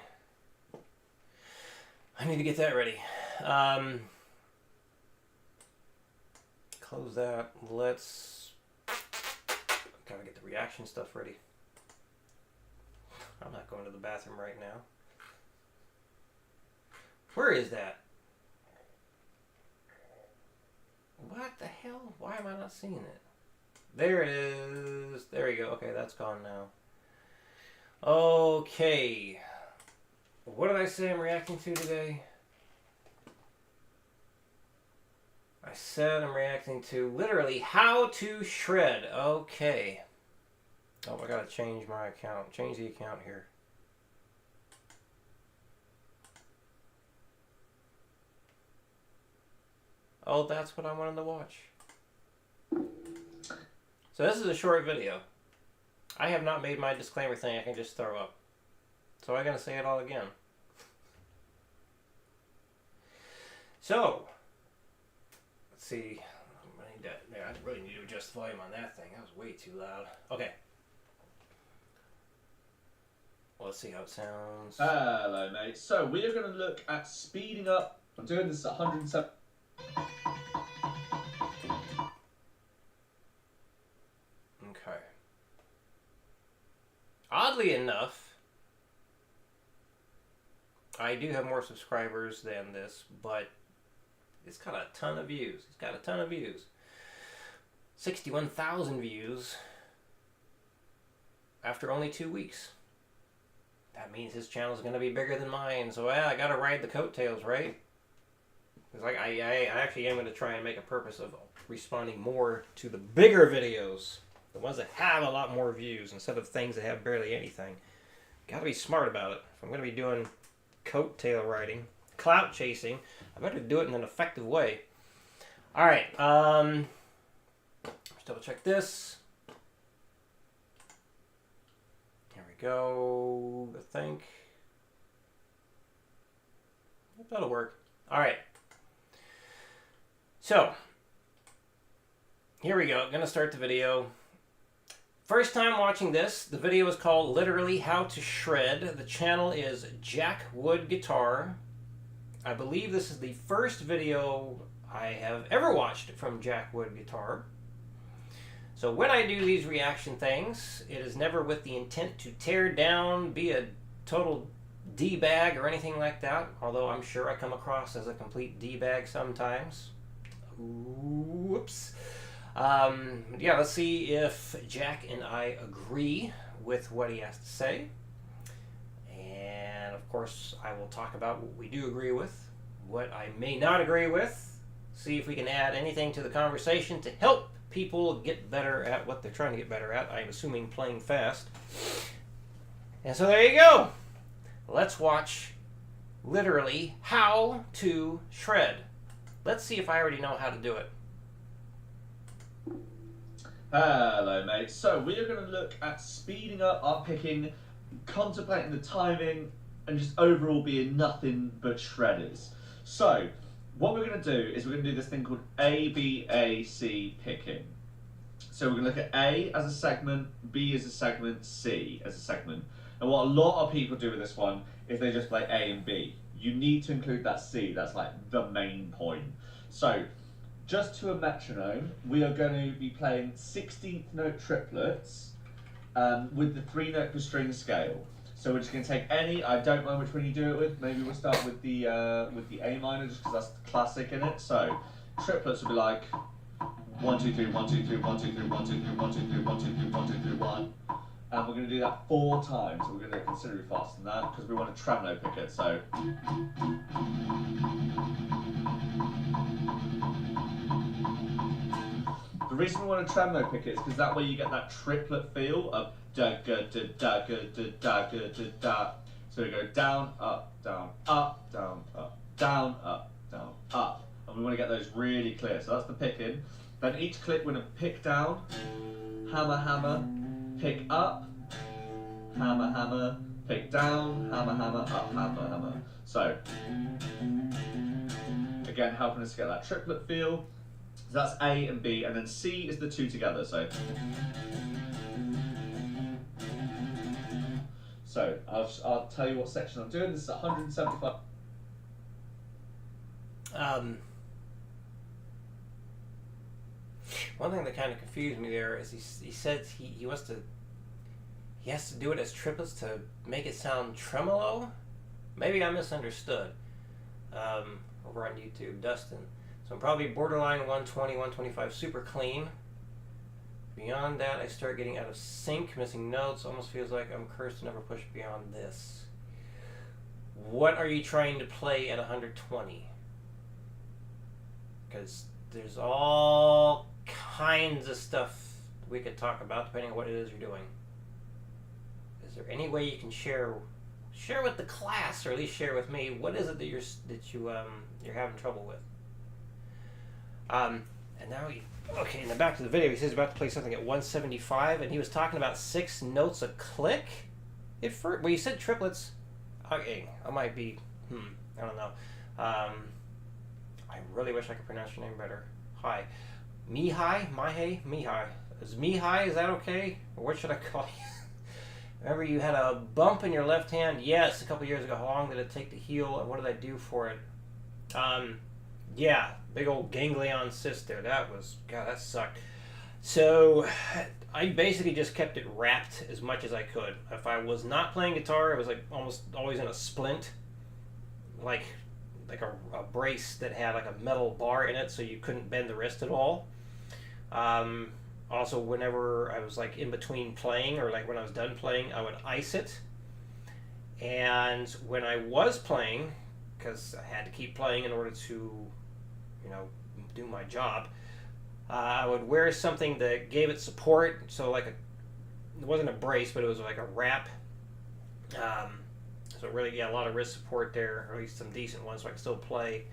I need to get that ready. Close that. Let's gotta get the reaction stuff ready. I'm not going to the bathroom right now. Where is that? What the hell? Why am I not seeing it? There it is. There you go. Okay, that's gone now. Okay. What did I say I'm reacting to today? I said I'm reacting to literally how to shred. Okay. Oh, I gotta change my account. Change the account here. Oh, that's what I wanted to watch. So this is a short video. I have not made my disclaimer thing I can just throw up. So I'm going to say it all again. So, let's see. I really need to adjust the volume on that thing. That was way too loud. Okay. Well, let's see how it sounds. Hello, mate. So we are going to look at speeding up. I'm doing this at 107. Okay. Oddly enough, I do have more subscribers than this, but it's got a ton of views. 61,000 views after only 2 weeks. That means his channel is going to be bigger than mine, so I got to ride the coattails, right? Because like, I actually am going to try and make a purpose of responding more to the bigger videos, the ones that have a lot more views, instead of things that have barely anything. Got to be smart about it. If I'm going to be doing coattail riding, clout chasing, I better do it in an effective way. Alright, let's double check this. Here we go, I think. That'll work. Alright. So, here we go. I'm going to start the video. First time watching this, the video is called literally How to Shred. The channel is Jack Wood Guitar. I believe this is the first video I have ever watched from Jack Wood Guitar. So when I do these reaction things, it is never with the intent to tear down, be a total D-bag or anything like that, although I'm sure I come across as a complete D-bag sometimes. Whoops. Yeah, let's see if Jack and I agree with what he has to say. And of course, I will talk about what we do agree with, what I may not agree with, see if we can add anything to the conversation to help people get better at what they're trying to get better at. I'm assuming playing fast. And so there you go. Let's watch literally how to shred. Let's see if I already know how to do it. Hello, mate. So we are going to look at speeding up our picking, contemplating the timing, and just overall being nothing but shredders. So what we're going to do is we're going to do this thing called A-B-A-C picking. So we're going to look at A as a segment, B as a segment, C as a segment. And what a lot of people do with this one is they just play A and B. You need to include that C. That's like the main point. So just to a metronome, we are going to be playing 16th note triplets with the 3-note per string scale. So we're just going to take any. I don't mind which one you do it with. Maybe we'll start with the A minor, just because that's the classic in it. So triplets will be like 1 2 3 1 2 3 1 2 3 1 2 3 1 2 3 1 2 3 1 2 3 1. And we're going to do that 4 times. So we're going to do it considerably faster than that because we want to tremolo pick it. So. The reason we want to tremolo pick it is because that way you get that triplet feel of da ga da da ga da da ga da da. So we go down, up, down, up, down, up, down, up, down, up. And we want to get those really clear. So that's the picking. Then each click we're going to pick down, hammer, hammer, pick up, hammer, hammer, pick down, hammer, hammer, up, hammer, hammer. So, again, helping us get that triplet feel. So that's A and B, and then C is the 2 together. So I'll tell you what section I'm doing. This is 175. One thing that kind of confused me there is he said he has to do it as triplets to make it sound tremolo. Maybe I misunderstood. Over on YouTube, Dustin. So I'm probably borderline 120, 125, super clean. Beyond that, I start getting out of sync, missing notes. Almost feels like I'm cursed to never push beyond this. What are you trying to play at 120? Because there's all kinds of stuff we could talk about depending on what it is you're doing. Is there any way you can share with the class, or at least share with me, what is it that you're having trouble with? And now okay, in the back of the video, he says he's about to play something at 175, and he was talking about 6 notes a click. Well, you said triplets. Okay, I might be, I don't know. I really wish I could pronounce your name better. Hi. Mihai? Mihai. Is Mihai, is that okay? Or what should I call you? Remember you had a bump in your left hand? Yes, a couple years ago. How long did it take to heal, and what did I do for it? Yeah, big old ganglion cyst there. God, that sucked. So I basically just kept it wrapped as much as I could. If I was not playing guitar, it was like almost always in a splint, like a brace that had like a metal bar in it, so you couldn't bend the wrist at all. Also, whenever I was like in between playing, or like when I was done playing, I would ice it. And when I was playing, because I had to keep playing in order to, do my job, I would wear something that gave it support. So like it wasn't a brace, but it was like a wrap. So really, a lot of wrist support there, or at least some decent ones, so I could still play.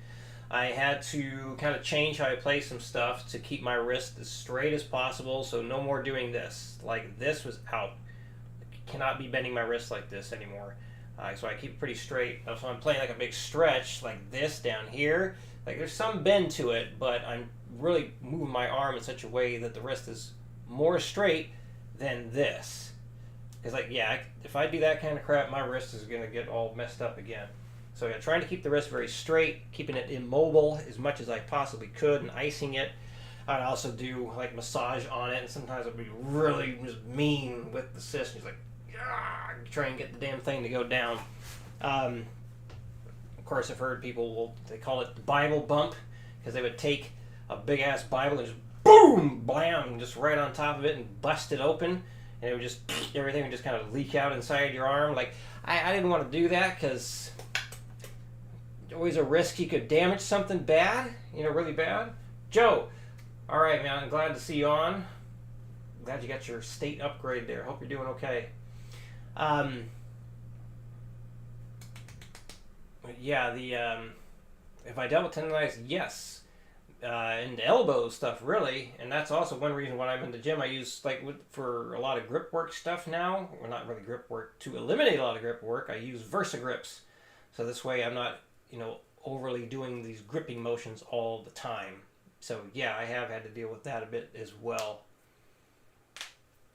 I had to kind of change how I play some stuff to keep my wrist as straight as possible, so no more doing this. Like, this was out. I cannot be bending my wrist like this anymore. So I keep it pretty straight. So I'm playing like a big stretch, like this down here. Like, there's some bend to it, but I'm really moving my arm in such a way that the wrist is more straight than this. Because, like, yeah, if I do that kind of crap, my wrist is going to get all messed up again. So yeah, trying to keep the wrist very straight, keeping it immobile as much as I possibly could, and icing it. I'd also do like massage on it, and sometimes I'd be really just mean with the cyst. And he's like, try and get the damn thing to go down. Of course, I've heard people they call it the Bible bump, because they would take a big ass Bible and just boom, blam, just right on top of it and bust it open, and it would just everything would just kind of leak out inside your arm. Like I didn't want to do that because always a risk you could damage something bad, really bad. Joe, All right, man. I'm glad to see you on. Glad you got your state upgrade there. Hope you're doing okay. Yeah, if I dealt with tendonitis, yes. And elbow stuff, really. And that's also one reason when I'm in the gym, I use, like, for a lot of grip work stuff now. Well, not really grip work. To eliminate a lot of grip work, I use Versa grips. So this way I'm not, overly doing these gripping motions all the time. So, yeah, I have had to deal with that a bit as well.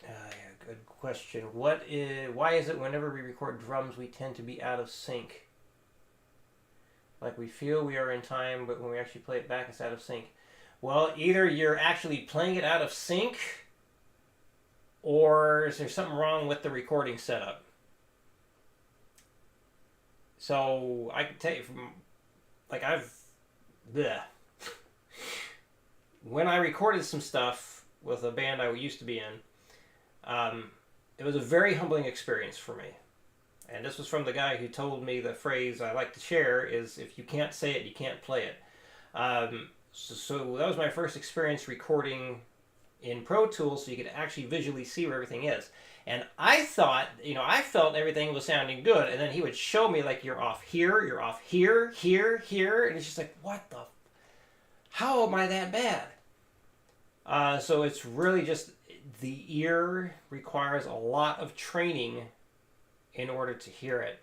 Yeah, good question. Why is it whenever we record drums, we tend to be out of sync? Like we feel we are in time, but when we actually play it back, it's out of sync. Well, either you're actually playing it out of sync, or is there something wrong with the recording setup? So I can tell you from, like when I recorded some stuff with a band I used to be in, it was a very humbling experience for me. And this was from the guy who told me the phrase I like to share is, if you can't say it, you can't play it. So that was my first experience recording in Pro Tools, so you could actually visually see where everything is. And I thought, I felt everything was sounding good, and then he would show me, like, you're off here, here, and it's just like, how am I that bad? So it's really just, the ear requires a lot of training in order to hear it.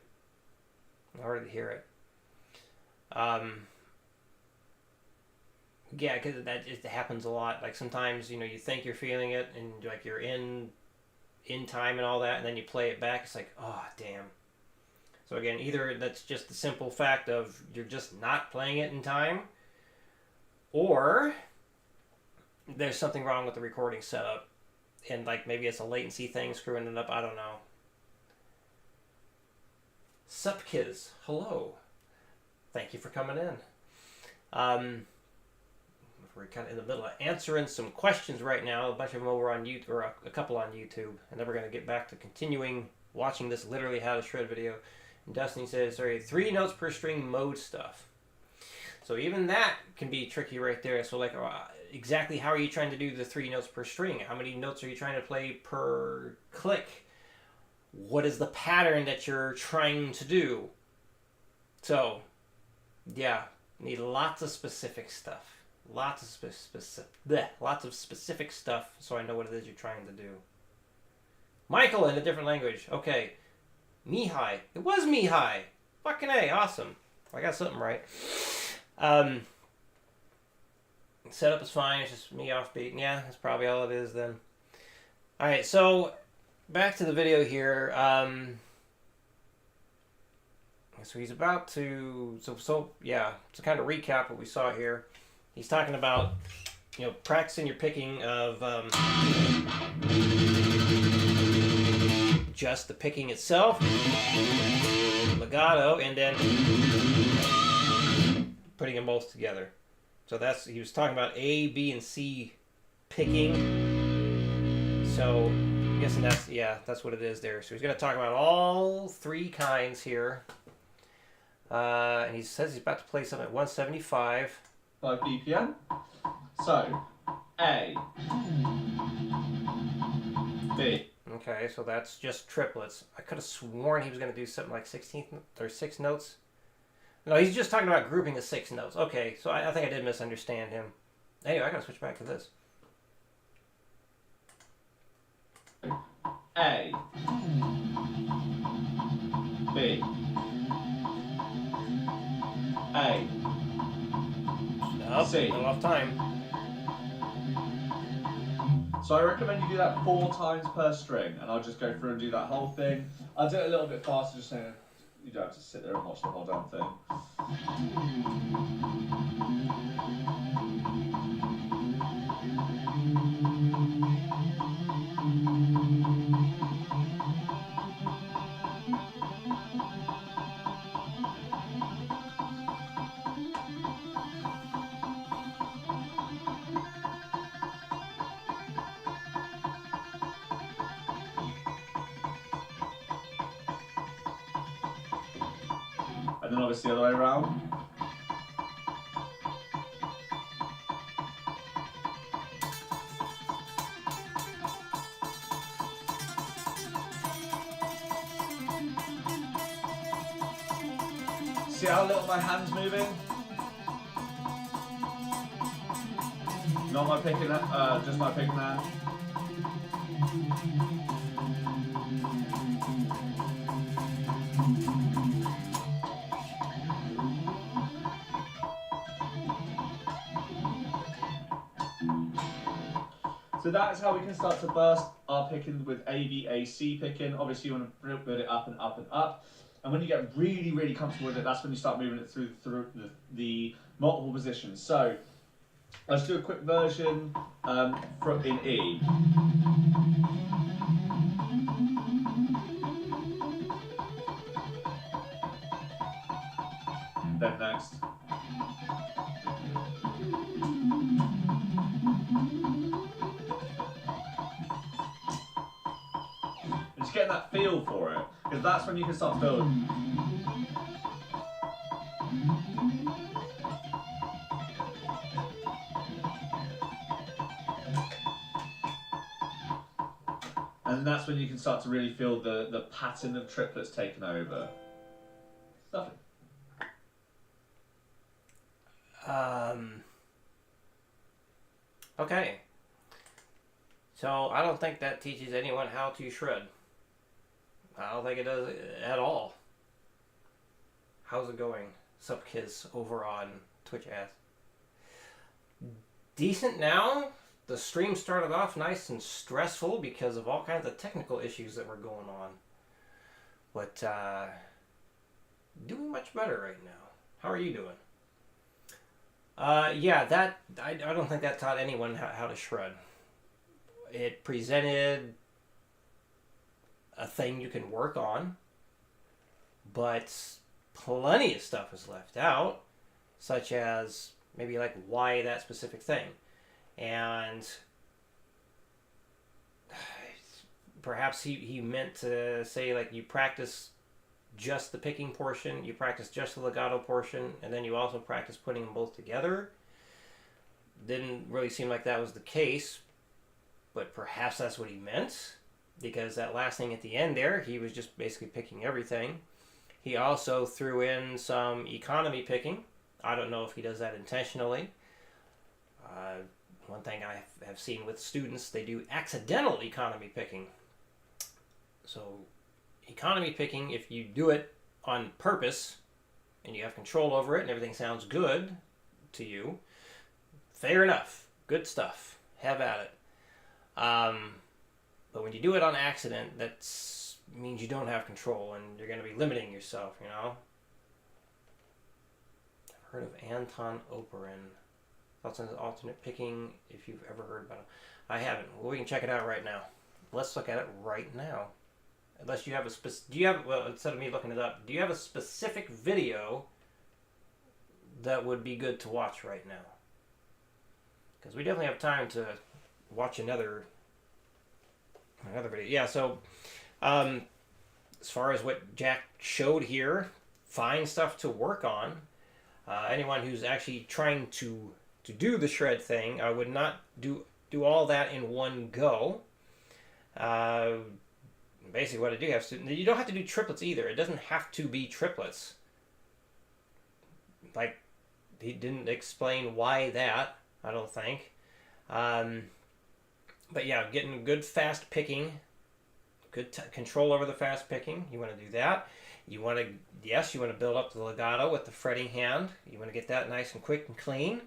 Yeah, because that just happens a lot. Like sometimes, you think you're feeling it and like you're in time and all that, and then you play it back, it's like, oh, damn. So again, either that's just the simple fact of you're just not playing it in time, or there's something wrong with the recording setup. And like maybe it's a latency thing screwing it up, I don't know. Supkiz, hello. Thank you for coming in. We're kind of in the middle of answering some questions right now. A bunch of them over on YouTube, or a couple on YouTube. And then we're going to get back to continuing watching this literally how to shred video. And Destiny says, sorry, 3 notes per string mode stuff. So even that can be tricky right there. So like, exactly how are you trying to do the 3 notes per string? How many notes are you trying to play per click? What is the pattern that you're trying to do? So, yeah, need lots of specific stuff. Lots of specific stuff, so I know what it is you're trying to do. Michael in a different language. Okay. Mihai. It was Mihai. Fucking A. Awesome. I got something right. Setup is fine. It's just me offbeat. Yeah, that's probably all it is then. Alright, so back to the video here. So he's about to... So yeah, to kind of recap what we saw here. He's talking about, practicing your picking of just the picking itself, legato, and then putting them both together. So he was talking about A, B, and C picking. So I'm guessing that's what it is there. So he's going to talk about all 3 kinds here. And he says he's about to play something at 175. 5 BPM. So, A, B. Okay, so that's just triplets. I could have sworn he was going to do something like 16th or 6 notes. No, he's just talking about grouping the 6 notes. Okay, so I think I did misunderstand him. Anyway, I got to switch back to this. A, B, A. C. Not enough time. So I recommend you do that 4 times per string, and I'll just go through and do that whole thing. I'll do it a little bit faster, just so you don't have to sit there and watch the whole damn thing. And then obviously the other way around. See how little my hand's moving? Not my picking, just my picking hand. So that's how we can start to burst our picking with ABAC picking. Obviously you want to build it up and up and up. And when you get really, really comfortable with it, that's when you start moving it through the multiple positions. So let's do a quick version in E. Then next. Just getting that feel for it, because that's when you can start to build. And that's when you can start to really feel the pattern of triplets taking over. Lovely. Okay. So I don't think that teaches anyone how to shred. I don't think it does at all. How's it going? Sup kids over on Twitch ass. Decent now. The stream started off nice and stressful because of all kinds of technical issues that were going on. But doing much better right now. How are you doing? Yeah, that I don't think that taught anyone how to shred. It presented a thing you can work on, but plenty of stuff is left out, such as maybe like why that specific thing. And perhaps he meant to say like you practice just the picking portion, you practice just the legato portion, and then you also practice putting them both together. Didn't really seem like that was the case, but perhaps that's what he meant, because that last thing at the end there, he was just basically picking everything. He also threw in some economy picking. I don't know if he does that intentionally. One thing I have seen with students, they do accidental economy picking. So economy picking, if you do it on purpose and you have control over it and everything sounds good to you, fair enough. Good stuff. Have at it. But when you do it on accident, that means you don't have control and you're going to be limiting yourself, you know? I've heard of Anton Oparin. Thoughts on alternate picking, if you've ever heard about it. I haven't. Well, we can check it out right now. Let's look at it right now. Unless you have well, instead of me looking it up, do you have a specific video that would be good to watch right now? Because we definitely have time to watch another video. Yeah, so as far as what Jack showed here, fine stuff to work on. Anyone who's actually trying to do the shred thing, I would not do all that in one go. Basically what I do have to, you don't have to do triplets either. It doesn't have to be triplets. Like, he didn't explain why that, I don't think. But yeah, getting good fast picking, good control over the fast picking. You want to do that. You want to build up the legato with the fretting hand. You want to get that nice and quick and clean.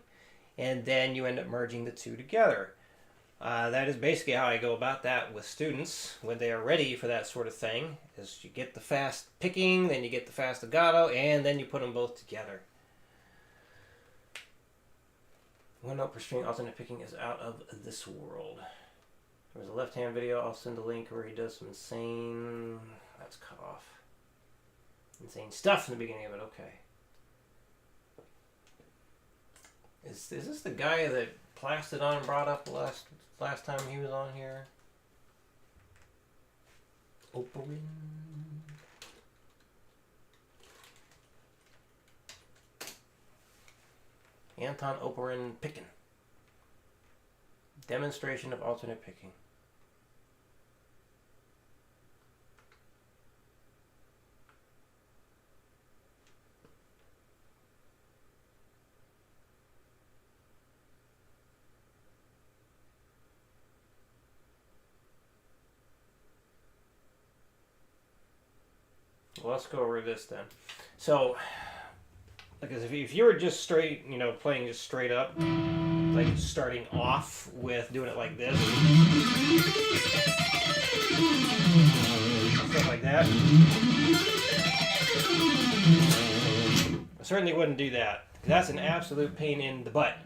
And then you end up merging the two together. That is basically how I go about that with students when they are ready for that sort of thing. Is you get the fast picking, then you get the fast legato, and then you put them both together. 1 note per string alternate picking is out of this world. There's a left-hand video. I'll send a link where he does some insane... That's cut off. Insane stuff in the beginning of it. Okay. Is this the guy that Plastidon brought up the last time he was on here? Oparin. Anton Oparin picking. Demonstration of alternate picking. Well, let's go over this then. So, because if you were just straight, playing just straight up, like starting off with doing it like this, stuff like that, I certainly wouldn't do that. That's an absolute pain in the butt.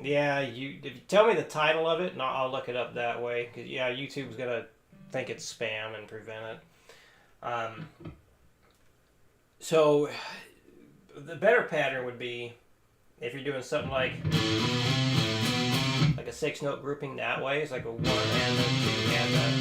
Yeah, if you tell me the title of it, and I'll look it up that way. Because YouTube's gonna think it's spam and prevent it. So the better pattern would be if you're doing something like a 6-note grouping that way. It's like a 1 and a 2 and a.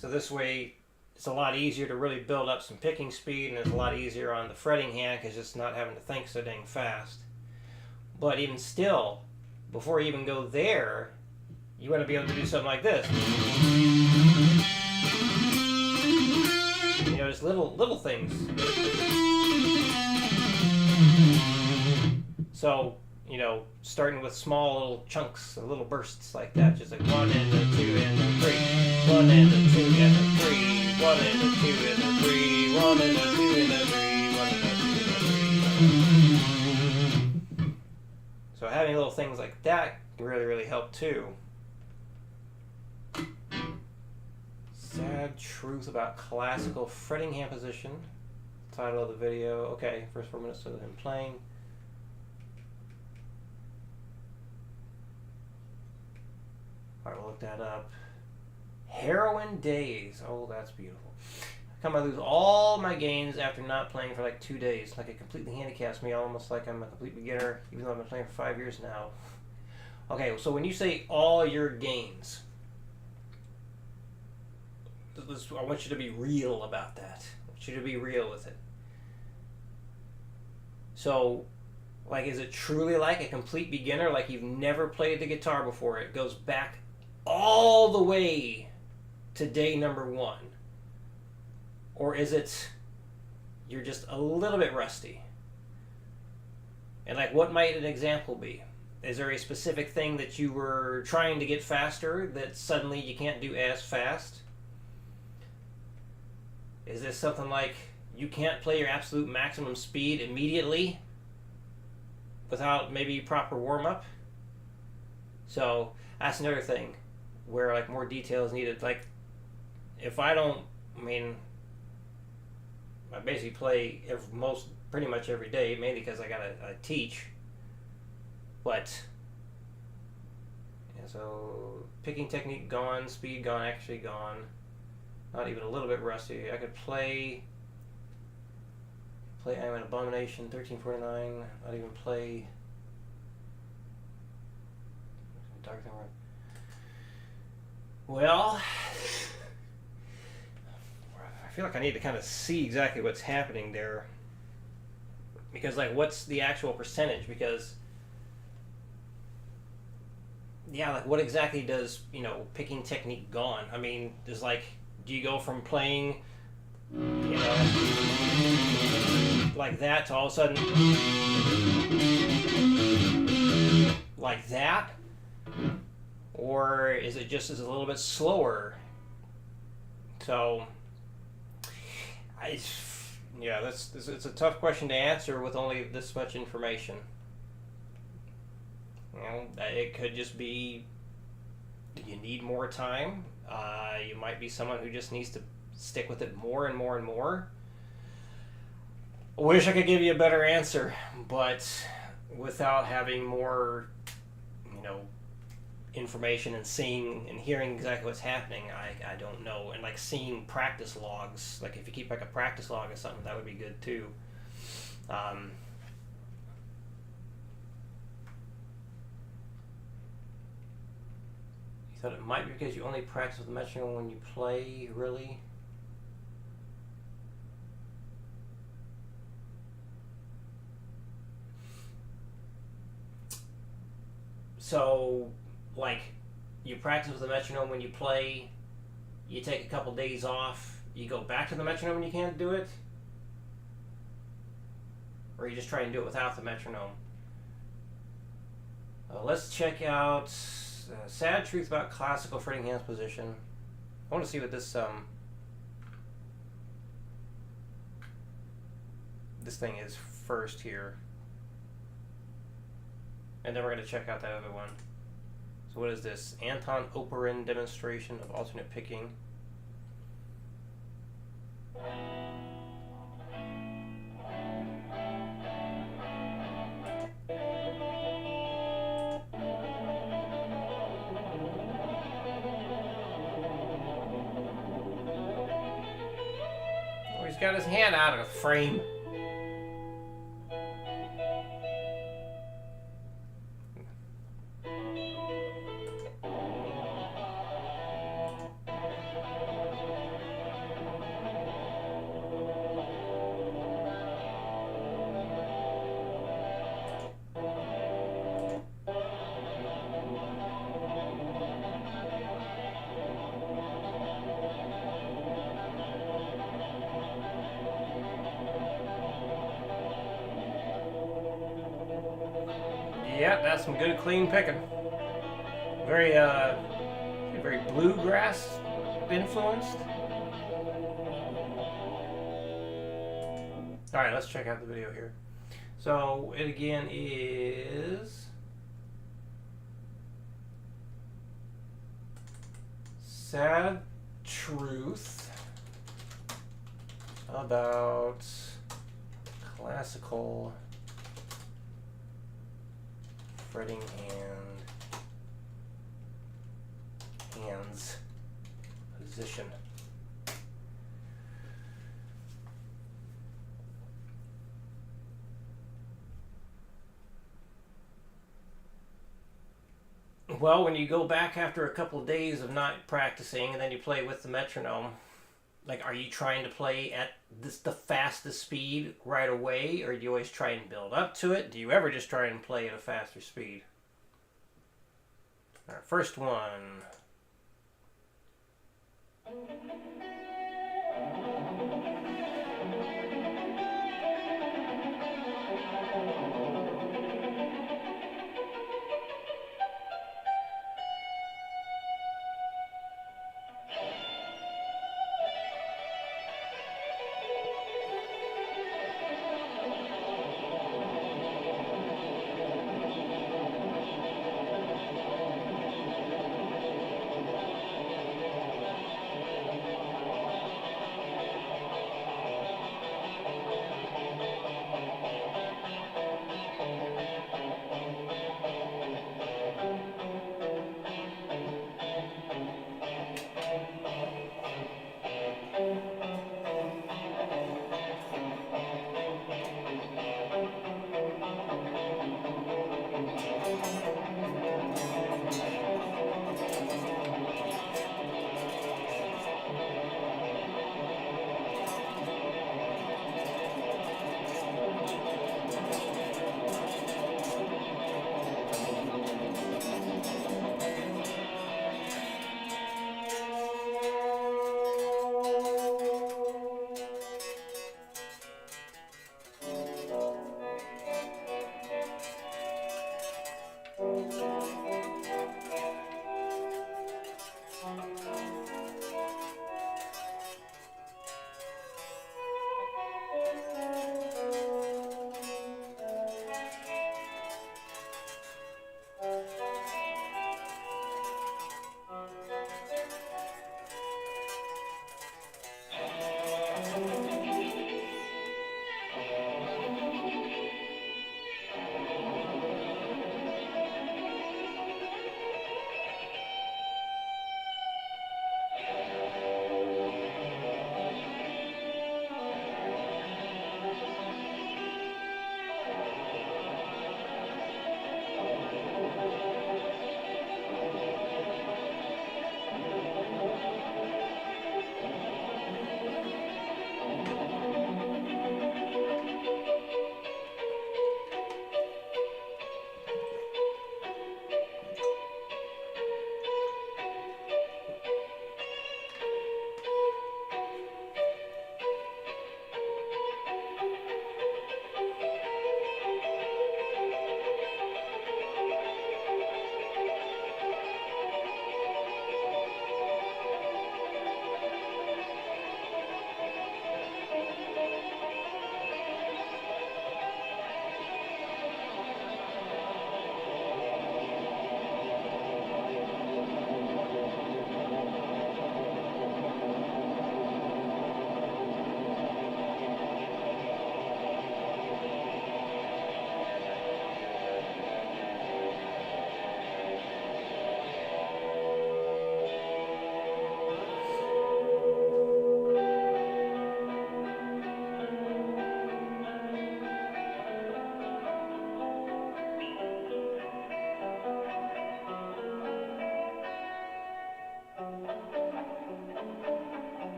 So this way, it's a lot easier to really build up some picking speed, and it's a lot easier on the fretting hand because it's not having to think so dang fast. But even still, before you even go there, you want to be able to do something like this. Just little things. So, starting with small little chunks, little bursts like that, just like 1 and a 2 and a 3, 1 and a 2 and a 3, 1 and a 2 and a 3, 1 and a 2 and a 3, 1 and a 2 and a 3. So having little things like that can really, really help too. Sad truth about classical fretting hand position. Title of the video. Okay, first 4 minutes of him playing. Alright, we'll look that up. Heroin days. Oh, that's beautiful. I lose all my gains after not playing for like 2 days. Like it completely handicaps me, almost like I'm a complete beginner, even though I've been playing for 5 years now. Okay, so when you say all your gains, I want you to be real about that. I want you to be real with it. So, like, is it truly like a complete beginner, like you've never played the guitar before? It goes back all the way to day number 1. Or is it you're just a little bit rusty? And like, what might an example be? Is there a specific thing that you were trying to get faster that suddenly you can't do as fast? Is this something like you can't play your absolute maximum speed immediately without maybe proper warm-up? So that's another thing where like more detail is needed. Like if I basically play pretty much every day, mainly because I gotta teach. But so picking technique gone, speed gone, actually gone. Not even a little bit rusty. I could play I'm an Abomination 1349. Not even play Dark Thing. Well, I feel like I need to kind of see exactly what's happening there. Because like, what's the actual percentage? Because like, what exactly does picking technique gone? I mean, there's like, do you go from playing, like that to all of a sudden like that? Or is it just a little bit slower? So, it's a tough question to answer with only this much information. It could just be, do you need more time? You might be someone who just needs to stick with it more and more and more. I wish I could give you a better answer, but without having more, information and seeing and hearing exactly what's happening, I don't know. And like seeing practice logs, like if you keep like a practice log or something, that would be good too. You thought it might be because you only practice with the metronome when you play, really? So, like, you practice with the metronome when you play, you take a couple days off, you go back to the metronome when you can't do it? Or are you just trying to do it without the metronome? Let's check out Sad Truth About Classical Fretting Hands Position. I want to see what this thing is first here. And then we're going to check out that other one. So what is this? Anton Oparin demonstration of alternate picking. Oh, he's got his hand out of the frame. Yeah, that's some good clean picking. Very very bluegrass influenced. All right, let's check out the video here. So it again is Sad Truth About Classical Fretting hands position. Well, when you go back after a couple of days of not practicing and then you play with the metronome, like, are you trying to play at the fastest speed right away, or do you always try and build up to it? Do you ever just try and play at a faster speed? All right, first one.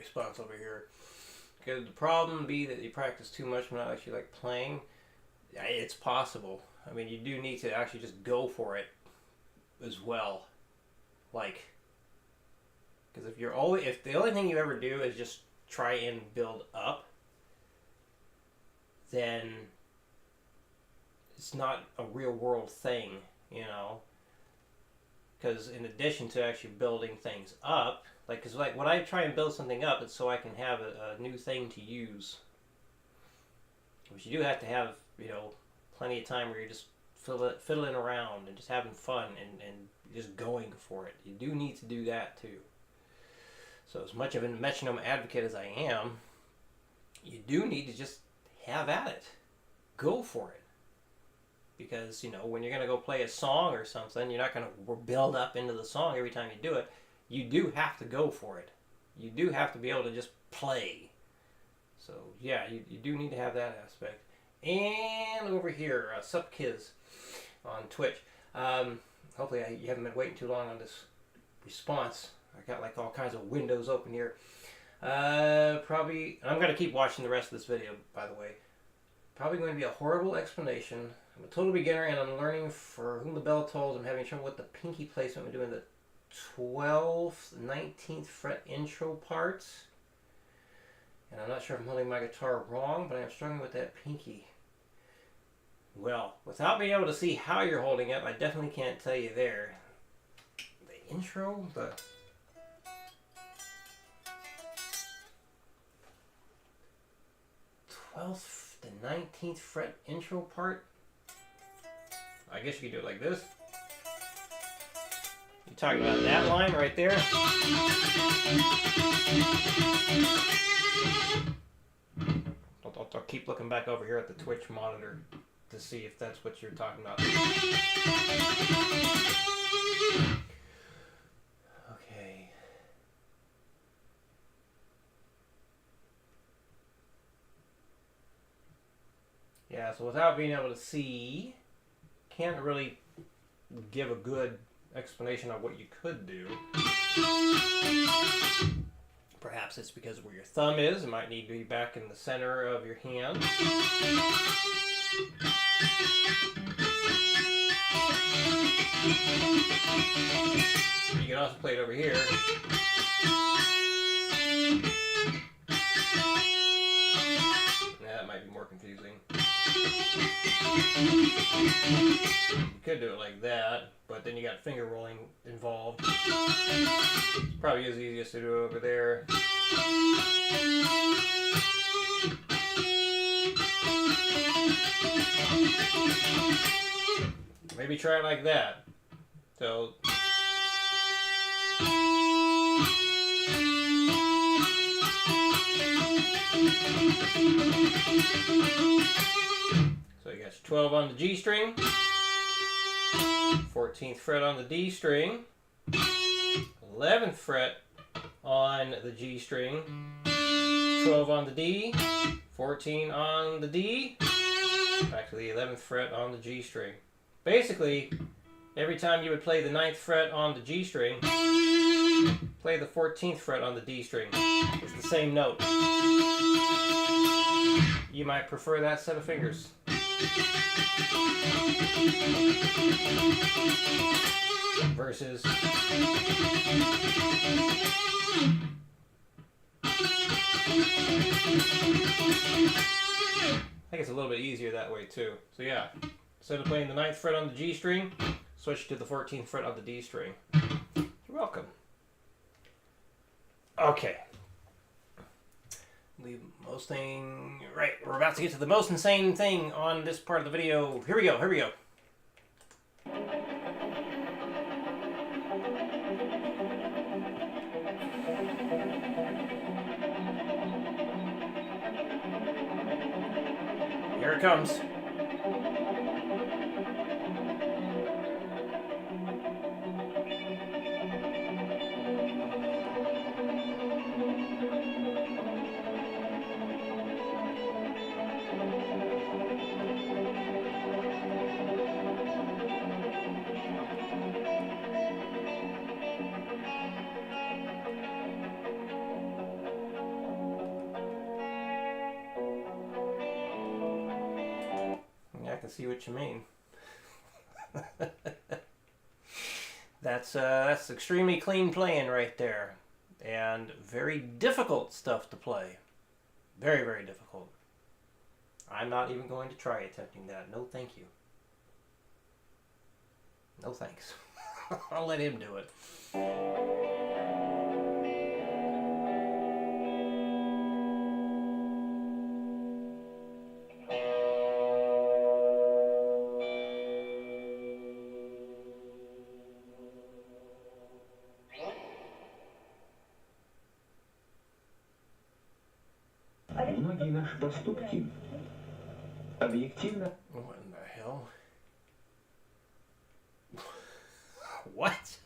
spots over here. Could the problem be that you practice too much when not actually like playing? It's possible. I mean, you do need to actually just go for it as well. Like, because if the only thing you ever do is just try and build up, then it's not a real world thing, you know. Because in addition to actually building things up, because when I try and build something up, it's so I can have a new thing to use. Which you do have to have, you know, plenty of time where you're just fiddling around and just having fun and just going for it. You do need to do that too. So as much of a metronome advocate as I am, you do need to just have at it. Go for it. Because, you know, when you're going to go play a song or something, you're not going to build up into the song every time you do it. You do have to go for it. You do have to be able to just play. So, yeah, you do need to have that aspect. And over here, Supkiz on Twitch. Hopefully you haven't been waiting too long on this response. I got like all kinds of windows open here. Probably, and I'm going to keep watching the rest of this video, by the way. Probably going to be a horrible explanation. I'm a total beginner and I'm learning for whom the bell tolls. I'm having trouble with the pinky placement. I'm doing the 12th, 19th fret intro parts. And I'm not sure if I'm holding my guitar wrong, but I'm struggling with that pinky. Well, without being able to see how you're holding it, I definitely can't tell you there. The intro, the 12th, the 19th fret intro part. I guess you could do it like this. You're talking about that line right there. I'll keep looking back over here at the Twitch monitor to see if that's what you're talking about. Okay. Yeah, so without being able to see, can't really give a good explanation of what you could do. Perhaps it's because of where your thumb is. It might need to be back in the center of your hand. You can also play it over here. That might be more confusing. You could do it like that, but then you got finger rolling involved. It's probably as easiest to do over there. Maybe try it like that. So you got your 12 on the G string, 14th fret on the D string, 11th fret on the G string, 12 on the D, 14 on the D, back to the 11th fret on the G string. Basically, every time you would play the 9th fret on the G string, play the 14th fret on the D string. It's the same note. You might prefer that set of fingers. Versus I think it's a little bit easier that way too. So yeah, instead of playing the 9th fret on the G string, switch to the 14th fret on the D string. You're welcome. Okay. The most thing... Right, we're about to get to the most insane thing on this part of the video. Here we go, here we go. Here it comes. can see what you mean. That's extremely clean playing right there. And very difficult stuff to play. Very, very difficult. I'm not even going to try attempting that. No, thank you. No thanks. I'll let him do it. Многие наши поступки объективно. What in the hell? What?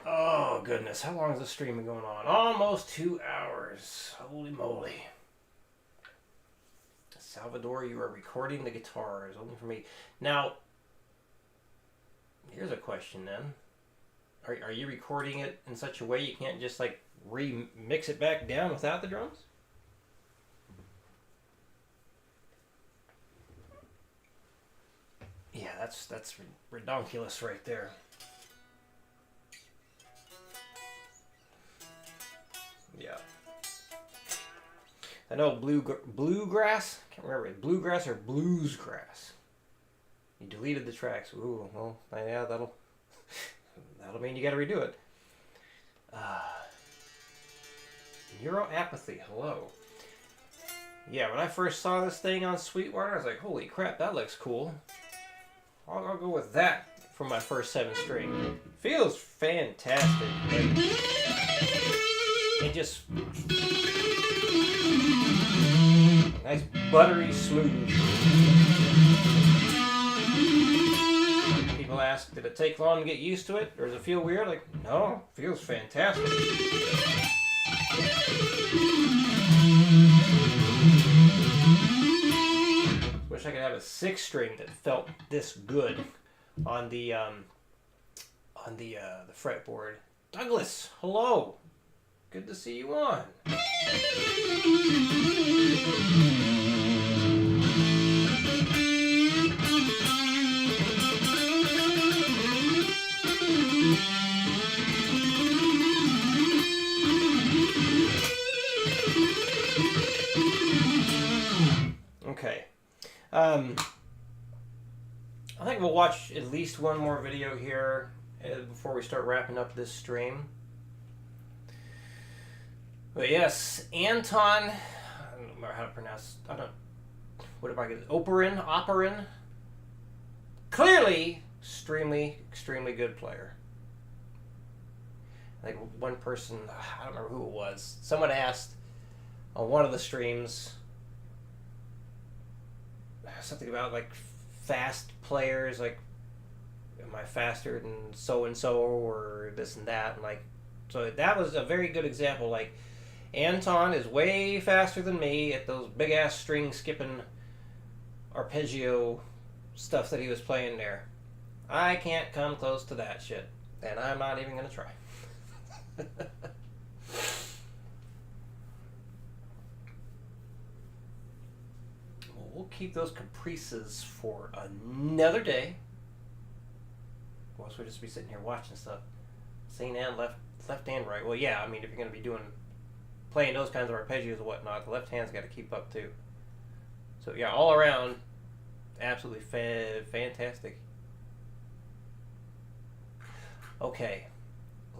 Oh, goodness. How long has this stream been going on? Almost 2 hours. Holy moly. Salvador, you are recording the guitars only for me. Now, here's a question then. Are you recording it in such a way you can't just like remix it back down without the drums? Yeah, that's redonkulous right there. Yeah. I know bluegrass. Can't remember bluegrass or bluesgrass. You deleted the tracks. Ooh, well, yeah, that'll mean you got to redo it. Neuroapathy. Hello. Yeah, when I first saw this thing on Sweetwater, I was like, "Holy crap, that looks cool." I'll go with that for my first 7-string. Feels fantastic. It just nice buttery smooth. People ask, did it take long to get used to it, or does it feel weird? Like, no, it feels fantastic. Wish I could have a 6-string that felt this good on the fretboard. Douglas, hello. Good to see you on. Okay. I think we'll watch at least one more video here before we start wrapping up this stream. But yes, Anton, I don't remember how to pronounce, what if I get it? Operin. Clearly, extremely good player. I think one person, I don't remember who it was, someone asked on one of the streams, something about like fast players, like am I faster than so and so or this and that, and like so that was a very good example. Like Anton is way faster than me at those big ass string skipping arpeggio stuff that he was playing there. I can't come close to that shit, and I'm not even gonna try. We'll keep those caprices for another day. Or else we'll just be sitting here watching stuff. Same and left and right. Well, yeah, I mean, if you're going to be playing those kinds of arpeggios and whatnot, the left hand's got to keep up too. So yeah, all around, absolutely fantastic. Okay,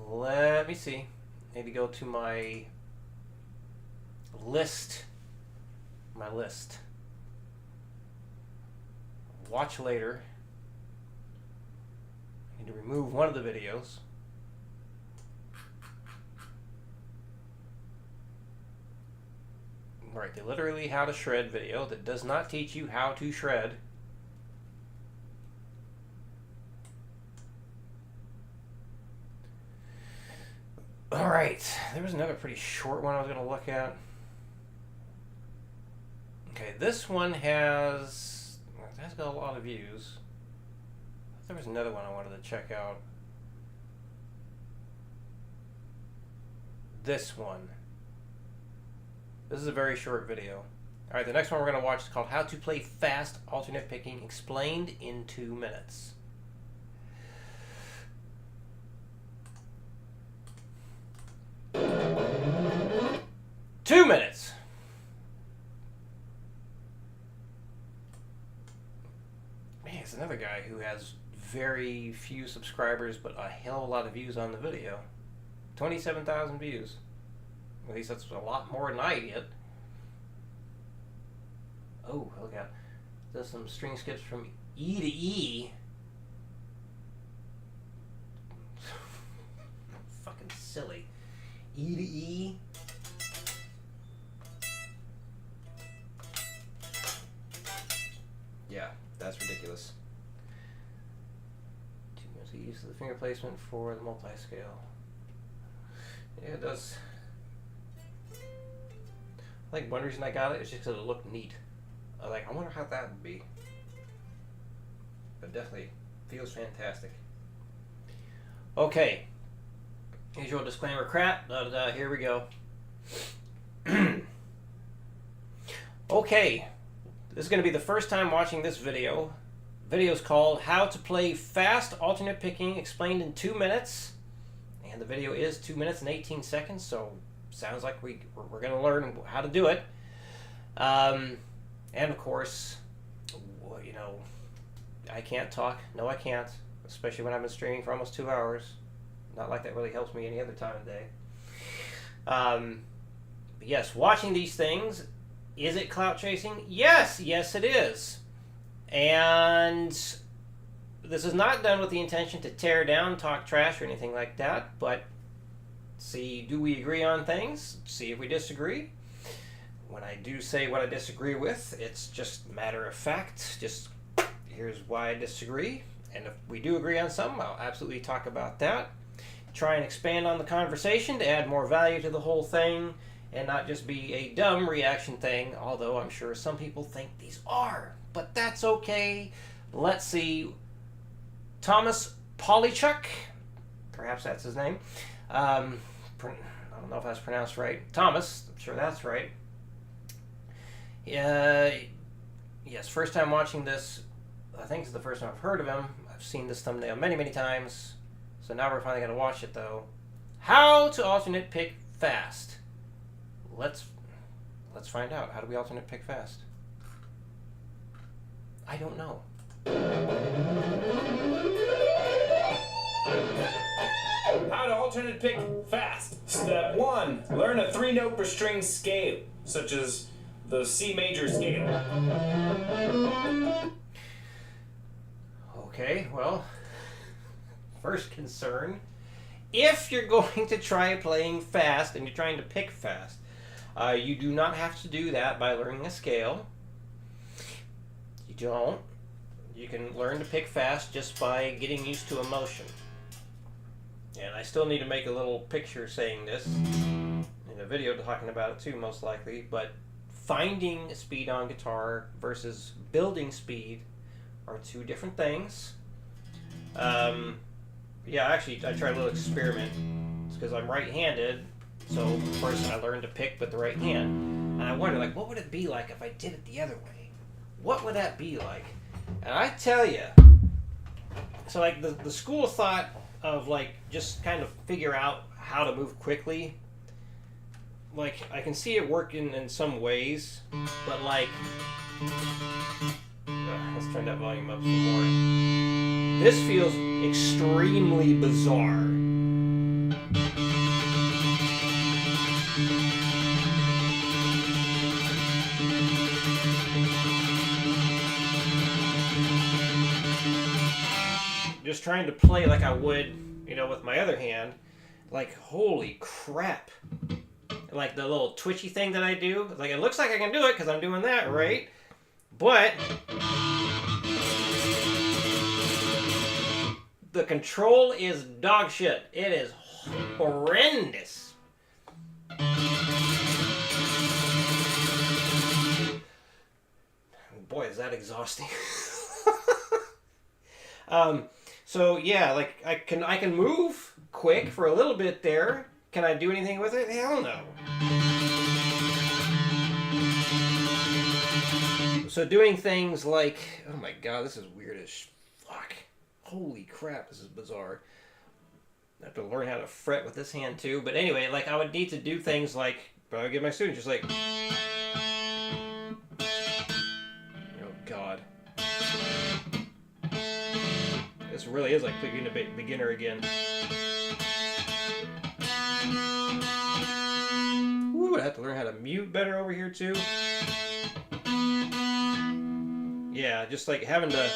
let me see. Need to go to my list. Watch later. I need to remove one of the videos. Right, the literally how to shred video that does not teach you how to shred. Alright, there was another pretty short one I was going to look at. Okay, this one has got a lot of views. There was another one I wanted to check out. This one. This is a very short video. All right, the next one we're going to watch is called How to Play Fast Alternate Picking Explained in 2 minutes. Two minutes. Man, it's another guy who has very few subscribers, but a hell of a lot of views on the video. 27,000 views. At least that's a lot more than I get. Oh, look out. Does some string skips from E to E. Fucking silly. E to E. Yeah, that's ridiculous. 2 minutes of use of the finger placement for the multi-scale. Yeah, it does. I think one reason I got it is just because it looked neat. I was like, I wonder how that would be. But definitely feels fantastic. Okay. Usual disclaimer crap. Here we go. Okay. This is going to be the first time watching this video. The video is called How to Play Fast Alternate Picking Explained in 2 minutes. And the video is 2 minutes and 18 seconds, so sounds like we're going to learn how to do it. And of course, you know, I can't talk. No, I can't. Especially when I've been streaming for almost 2 hours. Not like that really helps me any other time of day. But yes, watching these things, is it clout chasing? Yes, yes it is. And this is not done with the intention to tear down, talk trash, or anything like that, but see, do we agree on things? See if we disagree. When I do say what I disagree with, it's just matter of fact. Just here's why I disagree. And if we do agree on something, I'll absolutely talk about that. Try and expand on the conversation to add more value to the whole thing and not just be a dumb reaction thing, although I'm sure some people think these are. But that's okay. Let's see. Thomas Polychuk, perhaps that's his name. I don't know if that's pronounced right. Thomas, I'm sure that's right. Yes, first time watching this. I think it's the first time I've heard of him. I've seen this thumbnail many, many times. So now we're finally going to watch it, though. How to alternate pick fast. Let's find out. How do we alternate pick fast? I don't know. How to alternate pick fast. Step 1. Learn a 3-note per string scale, such as the C major scale. Okay, well, first concern, if you're going to try playing fast and you're trying to pick fast, you do not have to do that by learning a scale. You don't. You can learn to pick fast just by getting used to a motion. And I still need to make a little picture saying this in a video talking about it too, most likely, but finding speed on guitar versus building speed are two different things. Yeah, actually, I tried a little experiment. It's because I'm right-handed, so of course I learned to pick with the right hand. And I wondered, like, what would it be like if I did it the other way? What would that be like? And I tell you, so like the school of thought of like just kind of figure out how to move quickly. Like, I can see it working in some ways, but like, let's turn that volume up some more. This feels extremely bizarre. Just trying to play like I would, you know, with my other hand. Like, holy crap. Like the little twitchy thing that I do. Like, it looks like I can do it because I'm doing that, right? But the control is dog shit. It is horrendous. Boy, is that exhausting. So yeah, like I can move quick for a little bit there. Can I do anything with it? Hell no. So doing things like, oh my god, this is weird as fuck. Holy crap, this is bizarre. I have to learn how to fret with this hand too. But anyway, like I would need to do things like, but I would get my students just like, oh god. This really is like being a beginner again. Ooh, I have to learn how to mute better over here too. Yeah, just like having to...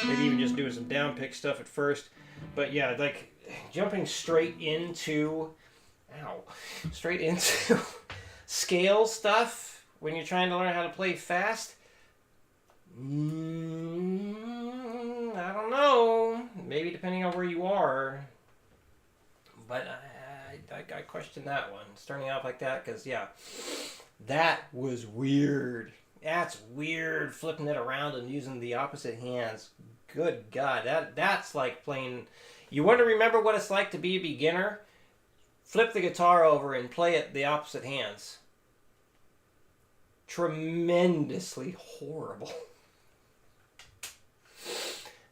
Maybe even just doing some downpick stuff at first. But yeah, like jumping straight into... Ow. Straight into scale stuff when you're trying to learn how to play fast. I don't know. Maybe depending on where you are. But I question that one. Starting off like that, because, yeah, that was weird. That's weird, flipping it around and using the opposite hands. Good God, that's like playing... You want to remember what it's like to be a beginner? Flip the guitar over and play it the opposite hands. Tremendously horrible.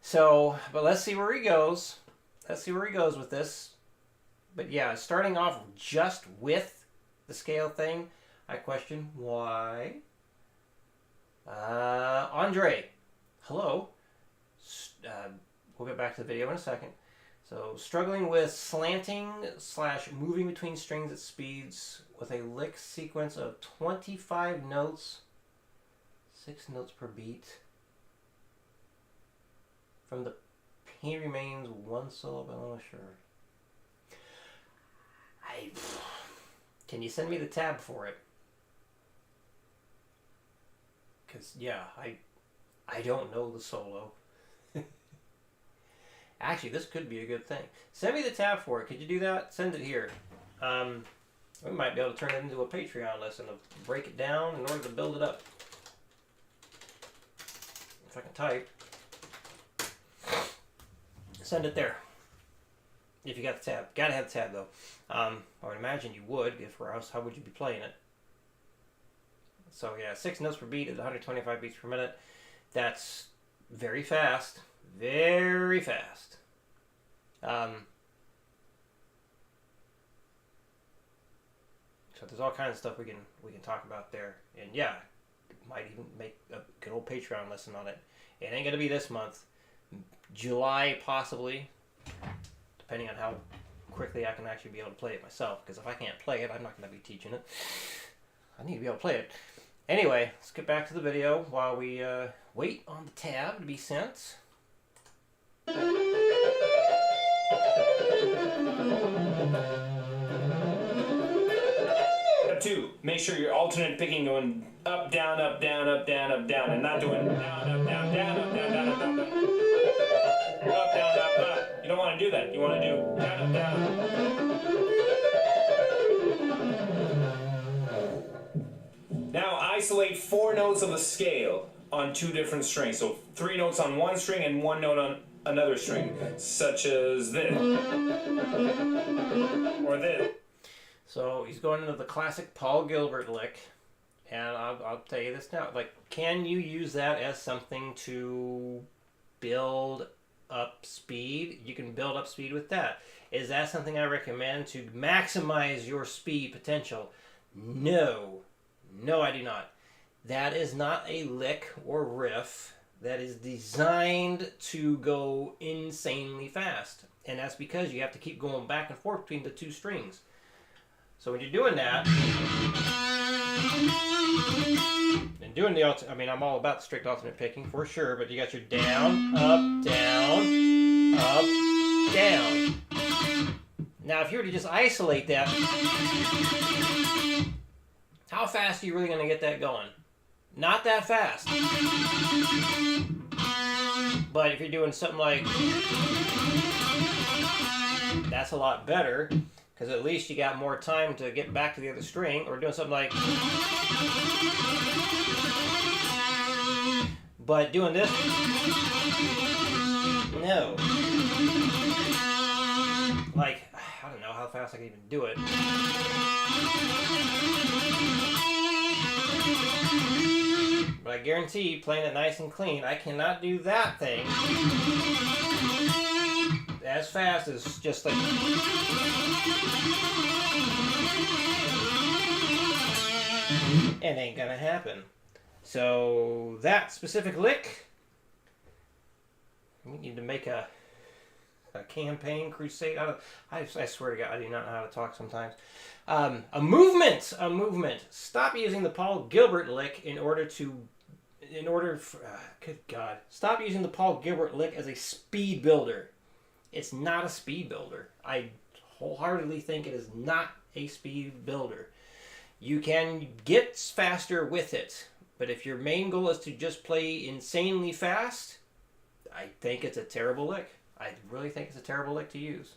So, but let's see where he goes. Let's see where he goes with this. But yeah, starting off just with the scale thing, I question why. Andre, hello. We'll get back to the video in a second. So, struggling with slanting / moving between strings at speeds with a lick sequence of 25 notes, 6 notes per beat. From the pain remains one solo, but I'm not sure. Can you send me the tab for it? Because, yeah, I don't know the solo. Actually, this could be a good thing. Send me the tab for it. Could you do that? Send it here. We might be able to turn it into a Patreon lesson of break it down in order to build it up. If I can type. Send it there. If you got the tab. Gotta have the tab, though. I would imagine you would, if or else how would you be playing it? So, yeah, 6 notes per beat at 125 beats per minute. That's very fast. Very fast. So there's all kinds of stuff we can talk about there, and yeah, might even make a good old Patreon lesson on it. It ain't gonna be this month, July possibly, depending on how quickly I can actually be able to play it myself. Because if I can't play it, I'm not gonna be teaching it. I need to be able to play it. Anyway, let's get back to the video while we wait on the tab to be sent. Step 2, make sure you're alternate picking going up, down, up, down, up, down, up, down, and not doing down, up, down, down, up, down, down, up, down, down. Up, down, up, up. You don't want to do that. You want to do down, up, down. Now isolate 4 notes of the scale on 2 different strings. So 3 notes on one string and 1 note on another string, such as this or this. So he's going into the classic Paul Gilbert lick, and I'll tell you this now. Like, can you use that as something to build up speed? You can build up speed with that. Is that something I recommend to maximize your speed potential? No. No, I do not. That is not a lick or riff that is designed to go insanely fast. And that's because you have to keep going back and forth between the 2 strings. So when you're doing that, and doing the I'm all about the strict alternate picking for sure, but you got your down, up, down, up, down. Now if you were to just isolate that, how fast are you really going to get that going? Not that fast. But if you're doing something like, that's a lot better, because at least you got more time to get back to the other string. Or doing something like, but doing this, no. like, I don't know how fast I can even do it. But I guarantee, playing it nice and clean, I cannot do that thing as fast as just like... It ain't gonna happen. So that specific lick, we need to make a campaign, crusade. I swear to God, I do not know how to talk sometimes. A movement. Stop using the Paul Gilbert lick good God. Stop using the Paul Gilbert lick as a speed builder. It's not a speed builder. I wholeheartedly think it is not a speed builder. You can get faster with it, but if your main goal is to just play insanely fast, I think it's a terrible lick. I really think it's a terrible lick to use.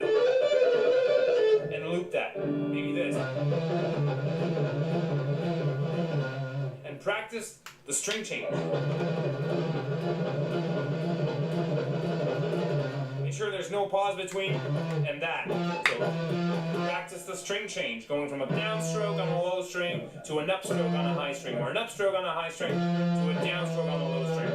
And loop that. Maybe this. And practice the string change. Make sure there's no pause between and that. So practice the string change, going from a downstroke on a low string to an upstroke on a high string, or an upstroke on a high string to a downstroke on a low string.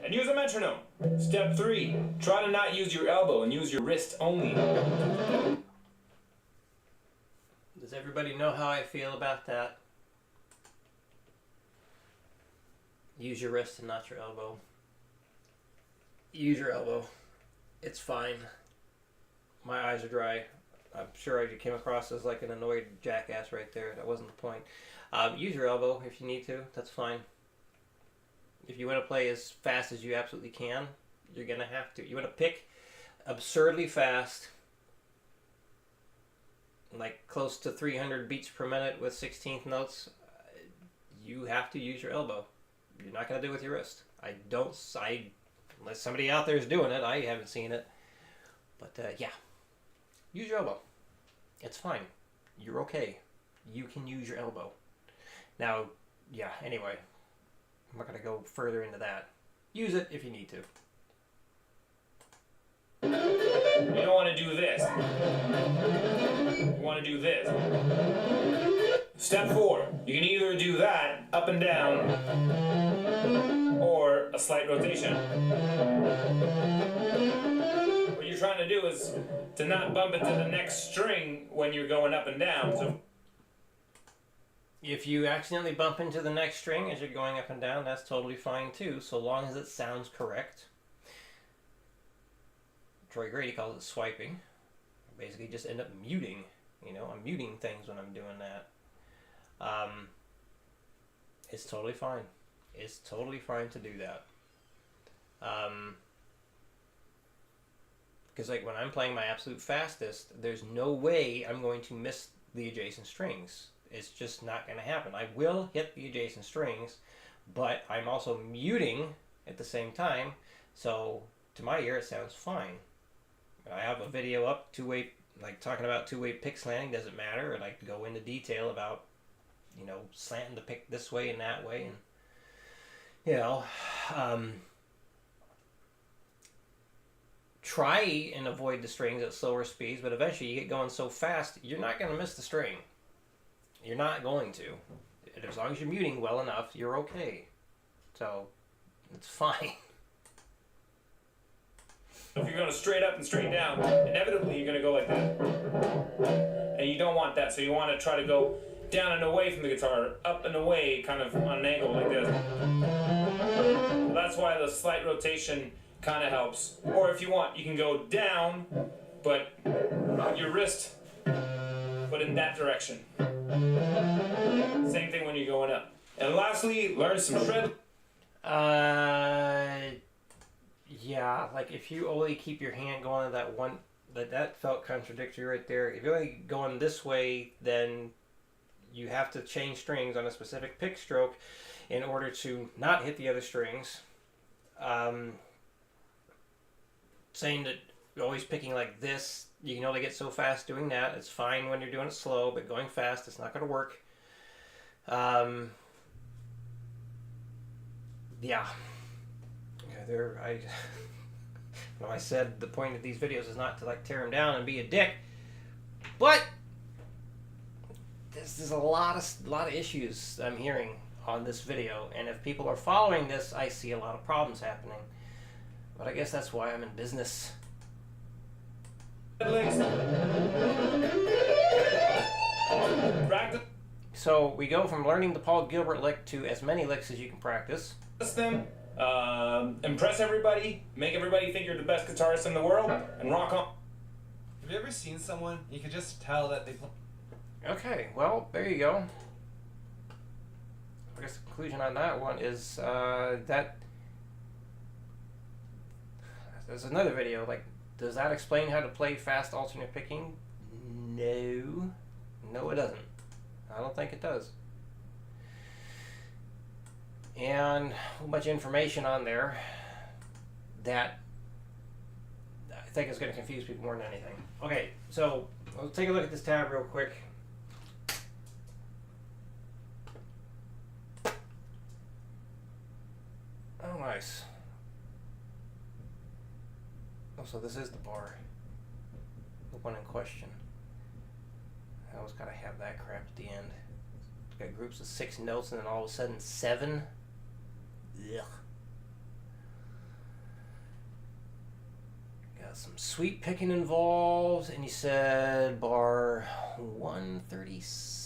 And use a metronome. Step 3, try to not use your elbow and use your wrist only. Does everybody know how I feel about that? Use your wrist and not your elbow. Use your elbow. It's fine. My eyes are dry. I'm sure I came across as like an annoyed jackass right there. That wasn't the point. Use your elbow if you need to. That's fine. If you want to play as fast as you absolutely can, you're going to have to. You want to pick absurdly fast, like close to 300 beats per minute with 16th notes, you have to use your elbow. You're not going to do it with your wrist. Unless somebody out there is doing it, I haven't seen it. But yeah, use your elbow. It's fine. You're okay. You can use your elbow. Now, yeah, anyway, I'm not going to go further into that. Use it if you need to. You don't want to do this. You want to do this. Step 4, you can either do that, up and down, or a slight rotation. What you're trying to do is to not bump into the next string when you're going up and down. So if you accidentally bump into the next string as you're going up and down, that's totally fine too, so long as it sounds correct. Troy Grady calls it swiping. Basically just end up muting. I'm muting things when I'm doing that. It's totally fine. It's totally fine to do that. Because like when I'm playing my absolute fastest, there's no way I'm going to miss the adjacent strings. It's just not going to happen. I will hit the adjacent strings, but I'm also muting at the same time, so to my ear it sounds fine. I have a video up, two-way, like talking about two-way pick slanting, doesn't matter, and I go into detail about, slanting the pick this way and that way, and, try and avoid the strings at slower speeds, but eventually you get going so fast, you're not going to miss the string. You're not going to. And as long as you're muting well enough, you're okay. So, it's fine. if you're going straight up and straight down, inevitably you're going to go like that. And you don't want that, so you want to try to go down and away from the guitar, up and away, kind of on an angle like this. That's why the slight rotation kind of helps. Or if you want, you can go down, but with your wrist, but in that direction. Same thing when you're going up. And lastly, learn some shred. Yeah, like if you only keep your hand going that one, that felt contradictory right there. If you're only going this way, then you have to change strings on a specific pick stroke in order to not hit the other strings. Saying that you're always picking like this, you can only get so fast doing that. It's fine when you're doing it slow, but going fast, it's not going to work. Yeah. There, well, I said the point of these videos is not to like tear him down and be a dick, but there's a lot of issues I'm hearing on this video, and if people are following this, I see a lot of problems happening. But I guess that's why I'm in business. Practice So we go from learning the Paul Gilbert lick to as many licks as you can practice. them, impress everybody, make everybody think you're the best guitarist in the world, and rock on. Have you ever seen someone you could just tell that they play? Okay, well, there you go. I guess the conclusion on that one is that there's another video. Like, does that explain how to play fast alternate picking? No, it doesn't. I don't think it does. And a whole bunch of information on there that I think is going to confuse people more than anything. Okay, so let's take a look at this tab real quick. Oh, nice. Oh, so this is the bar. The one in question. I always gotta have that crap at the end. It's got groups of 6 notes and then all of a sudden 7. Ugh. Got some sweep picking involved, and you said bar 136.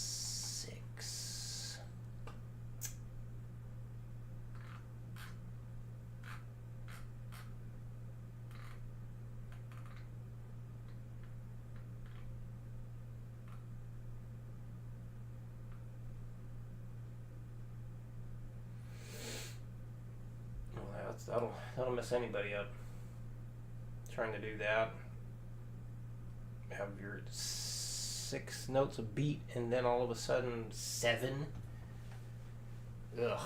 That'll mess anybody up. Trying to do that. Have your 6 notes a beat and then all of a sudden 7. Ugh.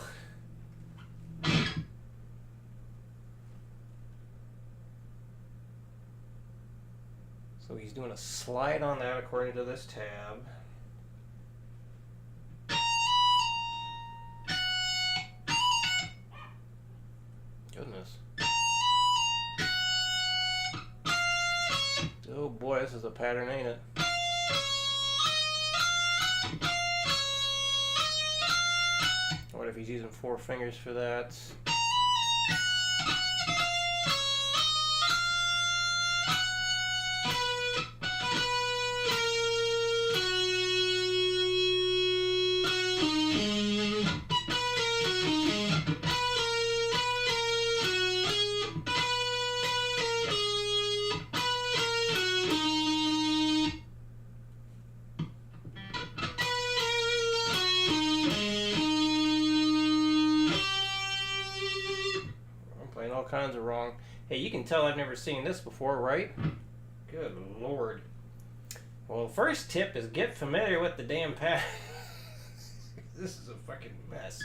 So he's doing a slide on that according to this tab. Goodness. Oh boy, this is a pattern, ain't it? What if he's using 4 fingers for that? All kinds of wrong. Hey, you can tell I've never seen this before, right? Good lord. Well, first tip is get familiar with the damn pattern. This is a fucking mess.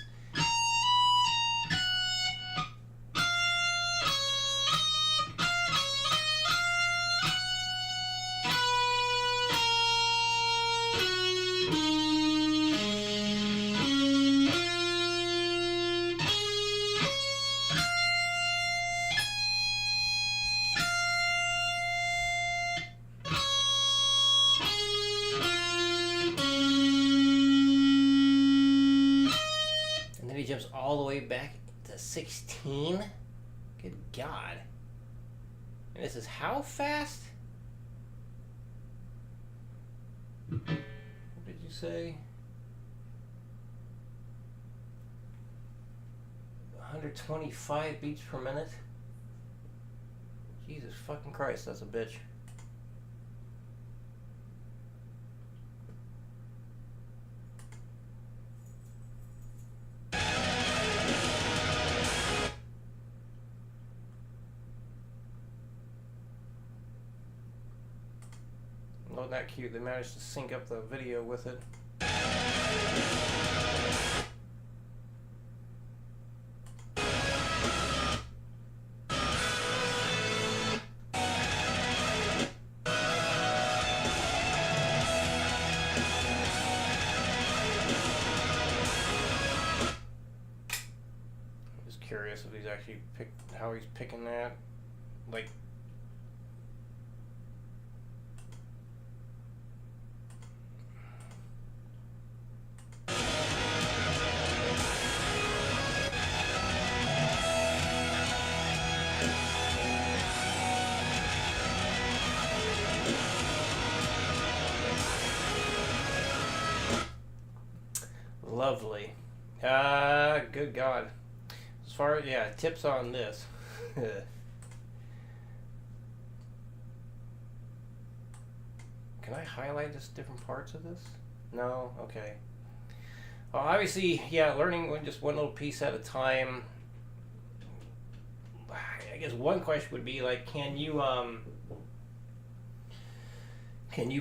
Jumps all the way back to 16. Good God. And this is how fast? What did you say? 125 beats per minute? Jesus fucking Christ, that's a bitch. Not that cute. They managed to sync up the video with it. Just curious if he's actually how he's picking that. Like, lovely. Good God. As far as, yeah, tips on this. Can I highlight just different parts of this? No? Okay. Well, obviously, yeah, learning just one little piece at a time. I guess one question would be like, can you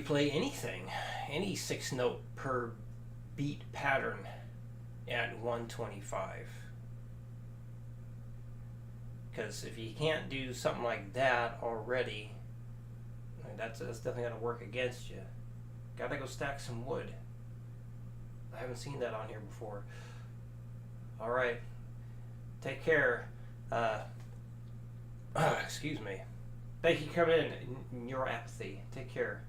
play anything, any 6-note per beat pattern at 125? Because if you can't do something like that already, that's definitely going to work against you. Gotta go stack some wood. I haven't seen that on here before. Alright. Take care. Excuse me. Thank you for coming in your apathy. Take care.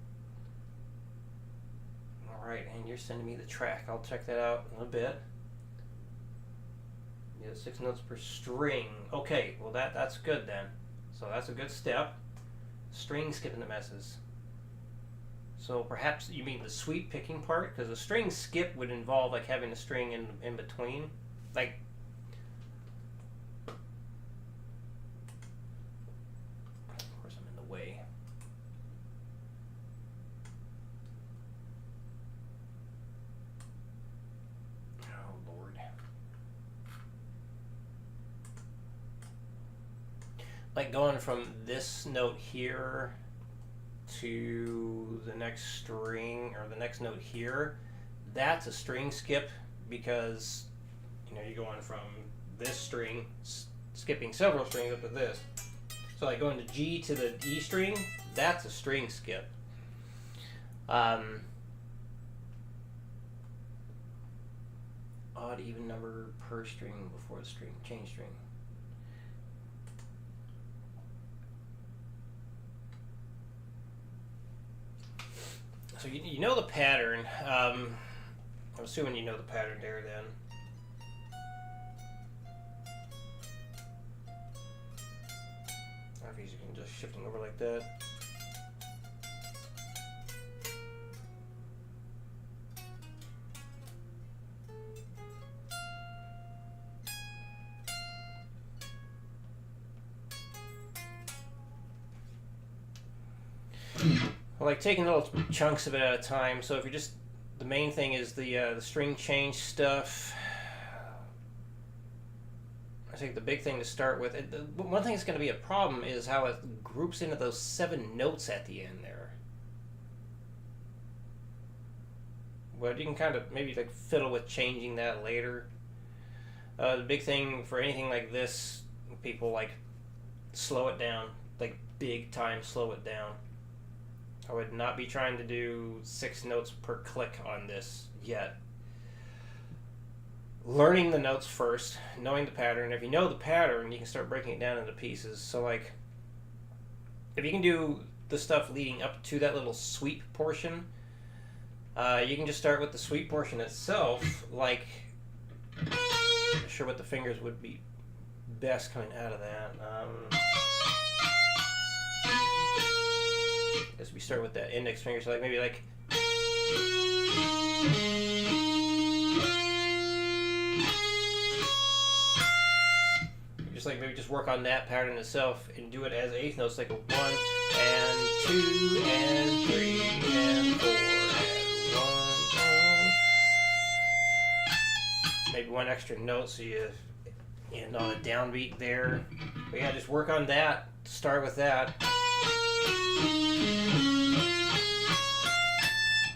Alright, and you're sending me the track. I'll check that out in a bit. Yeah, 6 notes per string. Okay, well that's good then. So that's a good step. String skipping the messes. So perhaps you mean the sweep picking part? Because a string skip would involve like having a string in between. Like, of course I'm in the way. Oh Lord. Like going from this note here to the next string or the next note here, that's a string skip because you're going from this string, skipping several strings up to this. So like going to G to the E string, that's a string skip. Odd even number per string before the string, change string. So you know the pattern. I'm assuming you know the pattern there then. If you can just shifting over like that. Like taking little chunks of it at a time. So if you're just, the main thing is the string change stuff. I think the big thing to start with, one thing that's going to be a problem is how it groups into those 7 notes at the end there. Well, you can kind of maybe like fiddle with changing that later. The big thing for anything like this, people like slow it down, like big time slow it down. I would not be trying to do 6 notes per click on this yet. Learning the notes first, knowing the pattern. If you know the pattern, you can start breaking it down into pieces. So like, if you can do the stuff leading up to that little sweep portion, you can just start with the sweep portion itself. Like, I'm not sure what the fingers would be best coming out of that. I guess we start with that index finger, so like maybe like just like maybe just work on that pattern itself and do it as 8th notes, like a 1 and 2 and 3 and 4 and 1 and maybe one extra note so you end on a downbeat there. But yeah, just work on that. Start with that.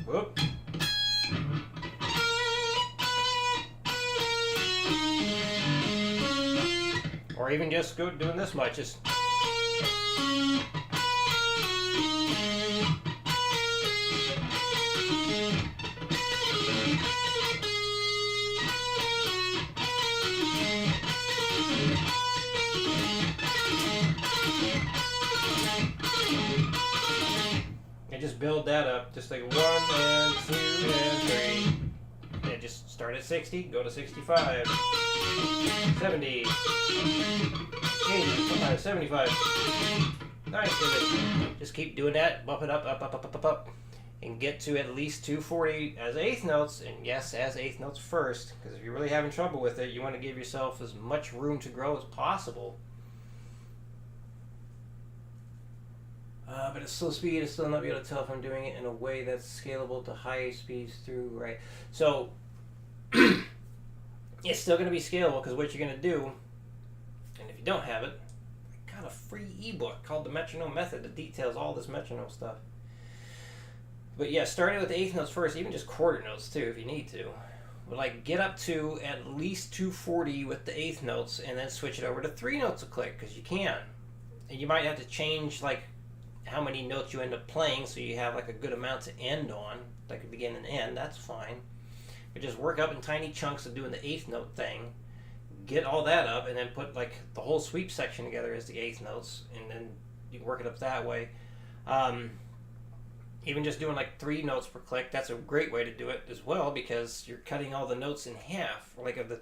Whoop. Or even just go doing this much, just build that up. Just like 1 and 2 and 3. And just start at 60, go to 65, 70, 80, sometimes 75. Nice, good. Just keep doing that, bump it up, up, and get to at least 240 as eighth notes, and yes, as eighth notes first, because if you're really having trouble with it, you want to give yourself as much room to grow as possible. But at slow speed, I'll still not be able to tell if I'm doing it in a way that's scalable to high speeds through, right? So, it's still going to be scalable, because what you're going to do, and if you don't have it, I got a free ebook called The Metronome Method that details all this metronome stuff. But yeah, starting with the eighth notes first, even just quarter notes too, if you need to. But like, get up to at least 240 with the eighth notes, and then switch it over to 3 notes a click, because you can. And you might have to change, like, how many notes you end up playing, so you have like a good amount to end on, like a begin and end. That's fine. But just work up in tiny chunks of doing the eighth note thing, get all that up, and then put like the whole sweep section together as the eighth notes, and then you can work it up that way. Even just doing like 3 notes per click, that's a great way to do it as well, because you're cutting all the notes in half, like of the,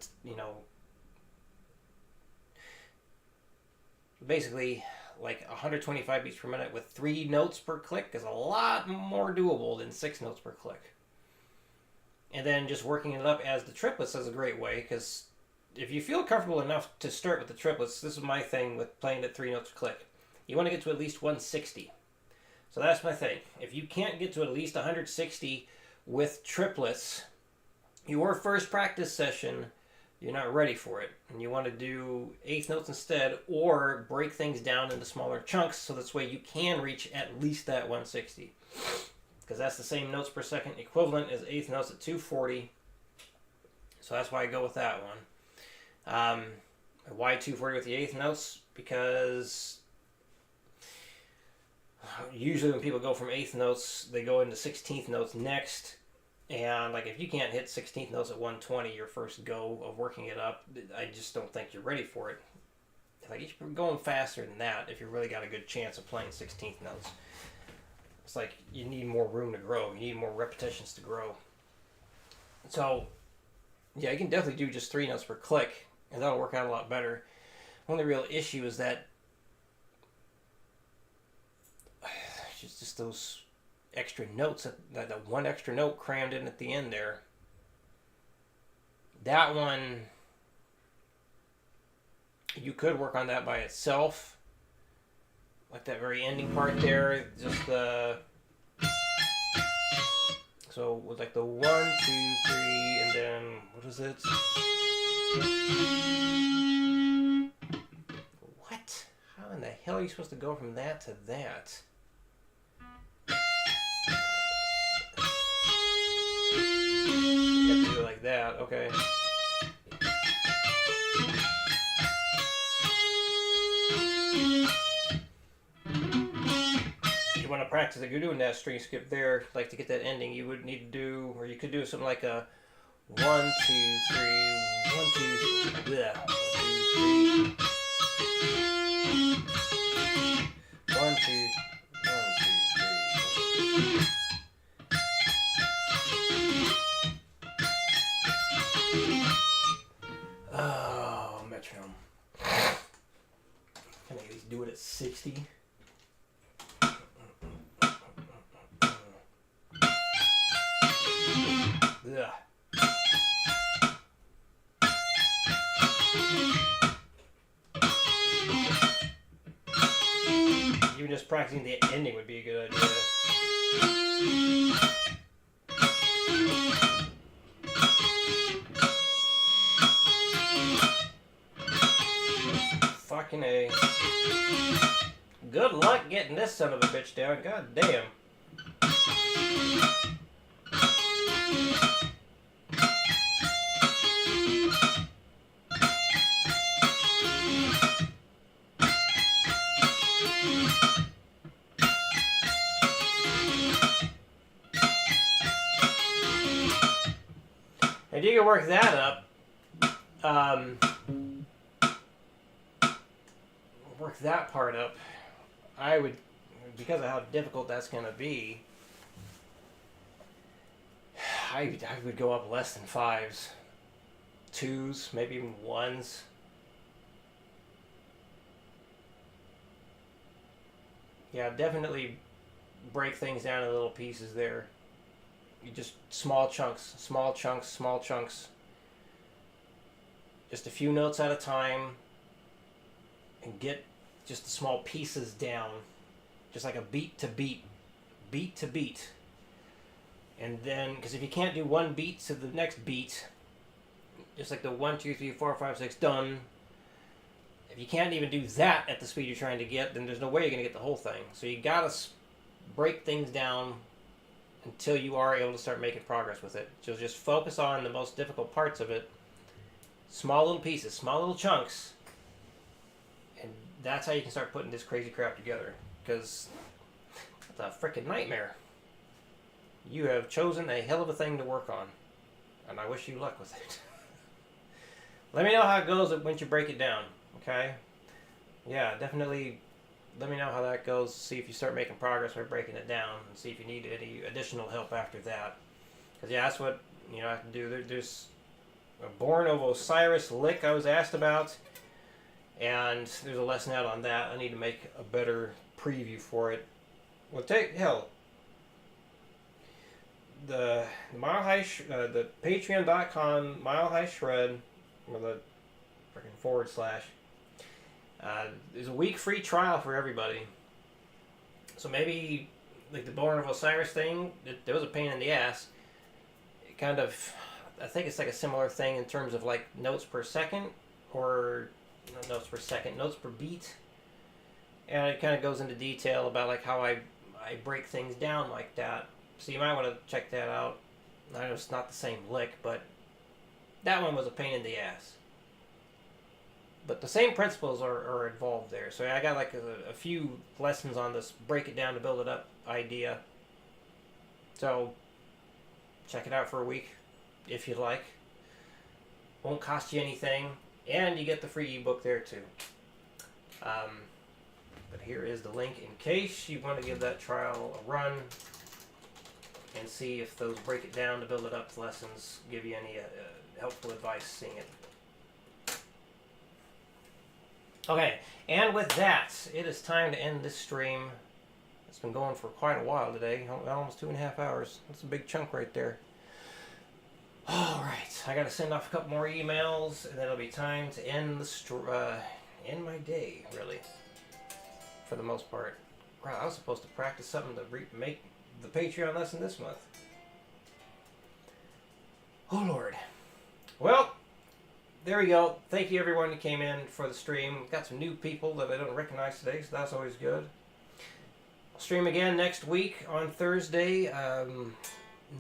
basically like 125 beats per minute with 3 notes per click is a lot more doable than 6 notes per click. And then just working it up as the triplets is a great way, because if you feel comfortable enough to start with the triplets, this is my thing with playing at 3 notes per click. You want to get to at least 160. So that's my thing. If you can't get to at least 160 with triplets, your first practice session, you're not ready for it. And you want to do eighth notes instead, or break things down into smaller chunks, so this way you can reach at least that 160. Because that's the same notes per second equivalent as eighth notes at 240. So that's why I go with that one. Why 240 with the eighth notes? Because usually when people go from eighth notes, they go into 16th notes next. And like, if you can't hit 16th notes at 120 your first go of working it up, I just don't think you're ready for it. Like, you should be going faster than that if you really got a good chance of playing 16th notes. It's like you need more room to grow. You need more repetitions to grow. So, yeah, you can definitely do just 3 notes per click, and that'll work out a lot better. Only real issue is that just those extra notes, that one extra note crammed in at the end there. That one, you could work on that by itself, like that very ending part there, just the, so with like the 1, 2, 3, and then, what is it? What? How in the hell are you supposed to go from that to that? You have to do it like that, okay. You want to practice, if you're doing that string skip there, like to get that ending, you would need to do, or you could do something like a 1, 2, 3, 1, 2, bleh, 1, 2, 3. 1, 2, 3. Oh, metronome. Can I at least do it at 60? Ugh. Even just practicing the ending would be a good idea. Fucking A. Good luck getting this son of a bitch down. God damn. If you can work that up, work that part up, I would, because of how difficult that's going to be, I would go up less than 5s. 2s, maybe even 1s. Yeah, definitely break things down into little pieces there. You just small chunks, small chunks, small chunks. Just a few notes at a time. And get just the small pieces down. Just like a beat to beat. Beat to beat. And then, because if you can't do one beat to the next beat, just like the 1, 2, 3, 4, 5, 6, done. If you can't even do that at the speed you're trying to get, then there's no way you're going to get the whole thing. So you got to break things down until you are able to start making progress with it. So just focus on the most difficult parts of it. Small little pieces, small little chunks. And that's how you can start putting this crazy crap together. Because it's a freaking nightmare. You have chosen a hell of a thing to work on. And I wish you luck with it. Let me know how it goes once you break it down. Okay? Yeah, definitely let me know how that goes. See if you start making progress by breaking it down. And see if you need any additional help after that. Because, yeah, that's what I have to do. There's a Born of Osiris lick I was asked about. And there's a lesson out on that. I need to make a better preview for it. Well, hell. The Mile High, the Patreon.com Mile High Shred, or the freaking / there's a week free trial for everybody. So maybe like the Born of Osiris thing, there was a pain in the ass. It kind of, I think it's like a similar thing in terms of like notes per second, or not notes per second, notes per beat. And it kind of goes into detail about like how I break things down like that. So you might want to check that out. I know it's not the same lick, but that one was a pain in the ass. But the same principles are involved there. So I got like a few lessons on this break it down to build it up idea. So check it out for a week if you'd like. Won't cost you anything. And you get the free ebook there too. But here is the link in case you want to give that trial a run. And see if those break it down to build it up lessons give you any helpful advice seeing it. Okay, and with that, it is time to end this stream. It's been going for quite a while today, almost 2.5 hours. That's a big chunk right there. Alright, I gotta send off a couple more emails, and then it'll be time to end end my day, really. For the most part. Wow, I was supposed to practice something to make the Patreon lesson this month. Oh Lord. Well, there we go. Thank you everyone who came in for the stream. Got some new people that I don't recognize today, so that's always good. I'll stream again next week on Thursday.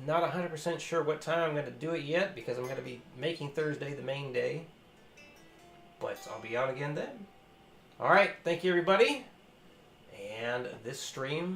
Not 100% sure what time I'm going to do it yet because I'm going to be making Thursday the main day. But I'll be on again then. Alright, thank you everybody. And this stream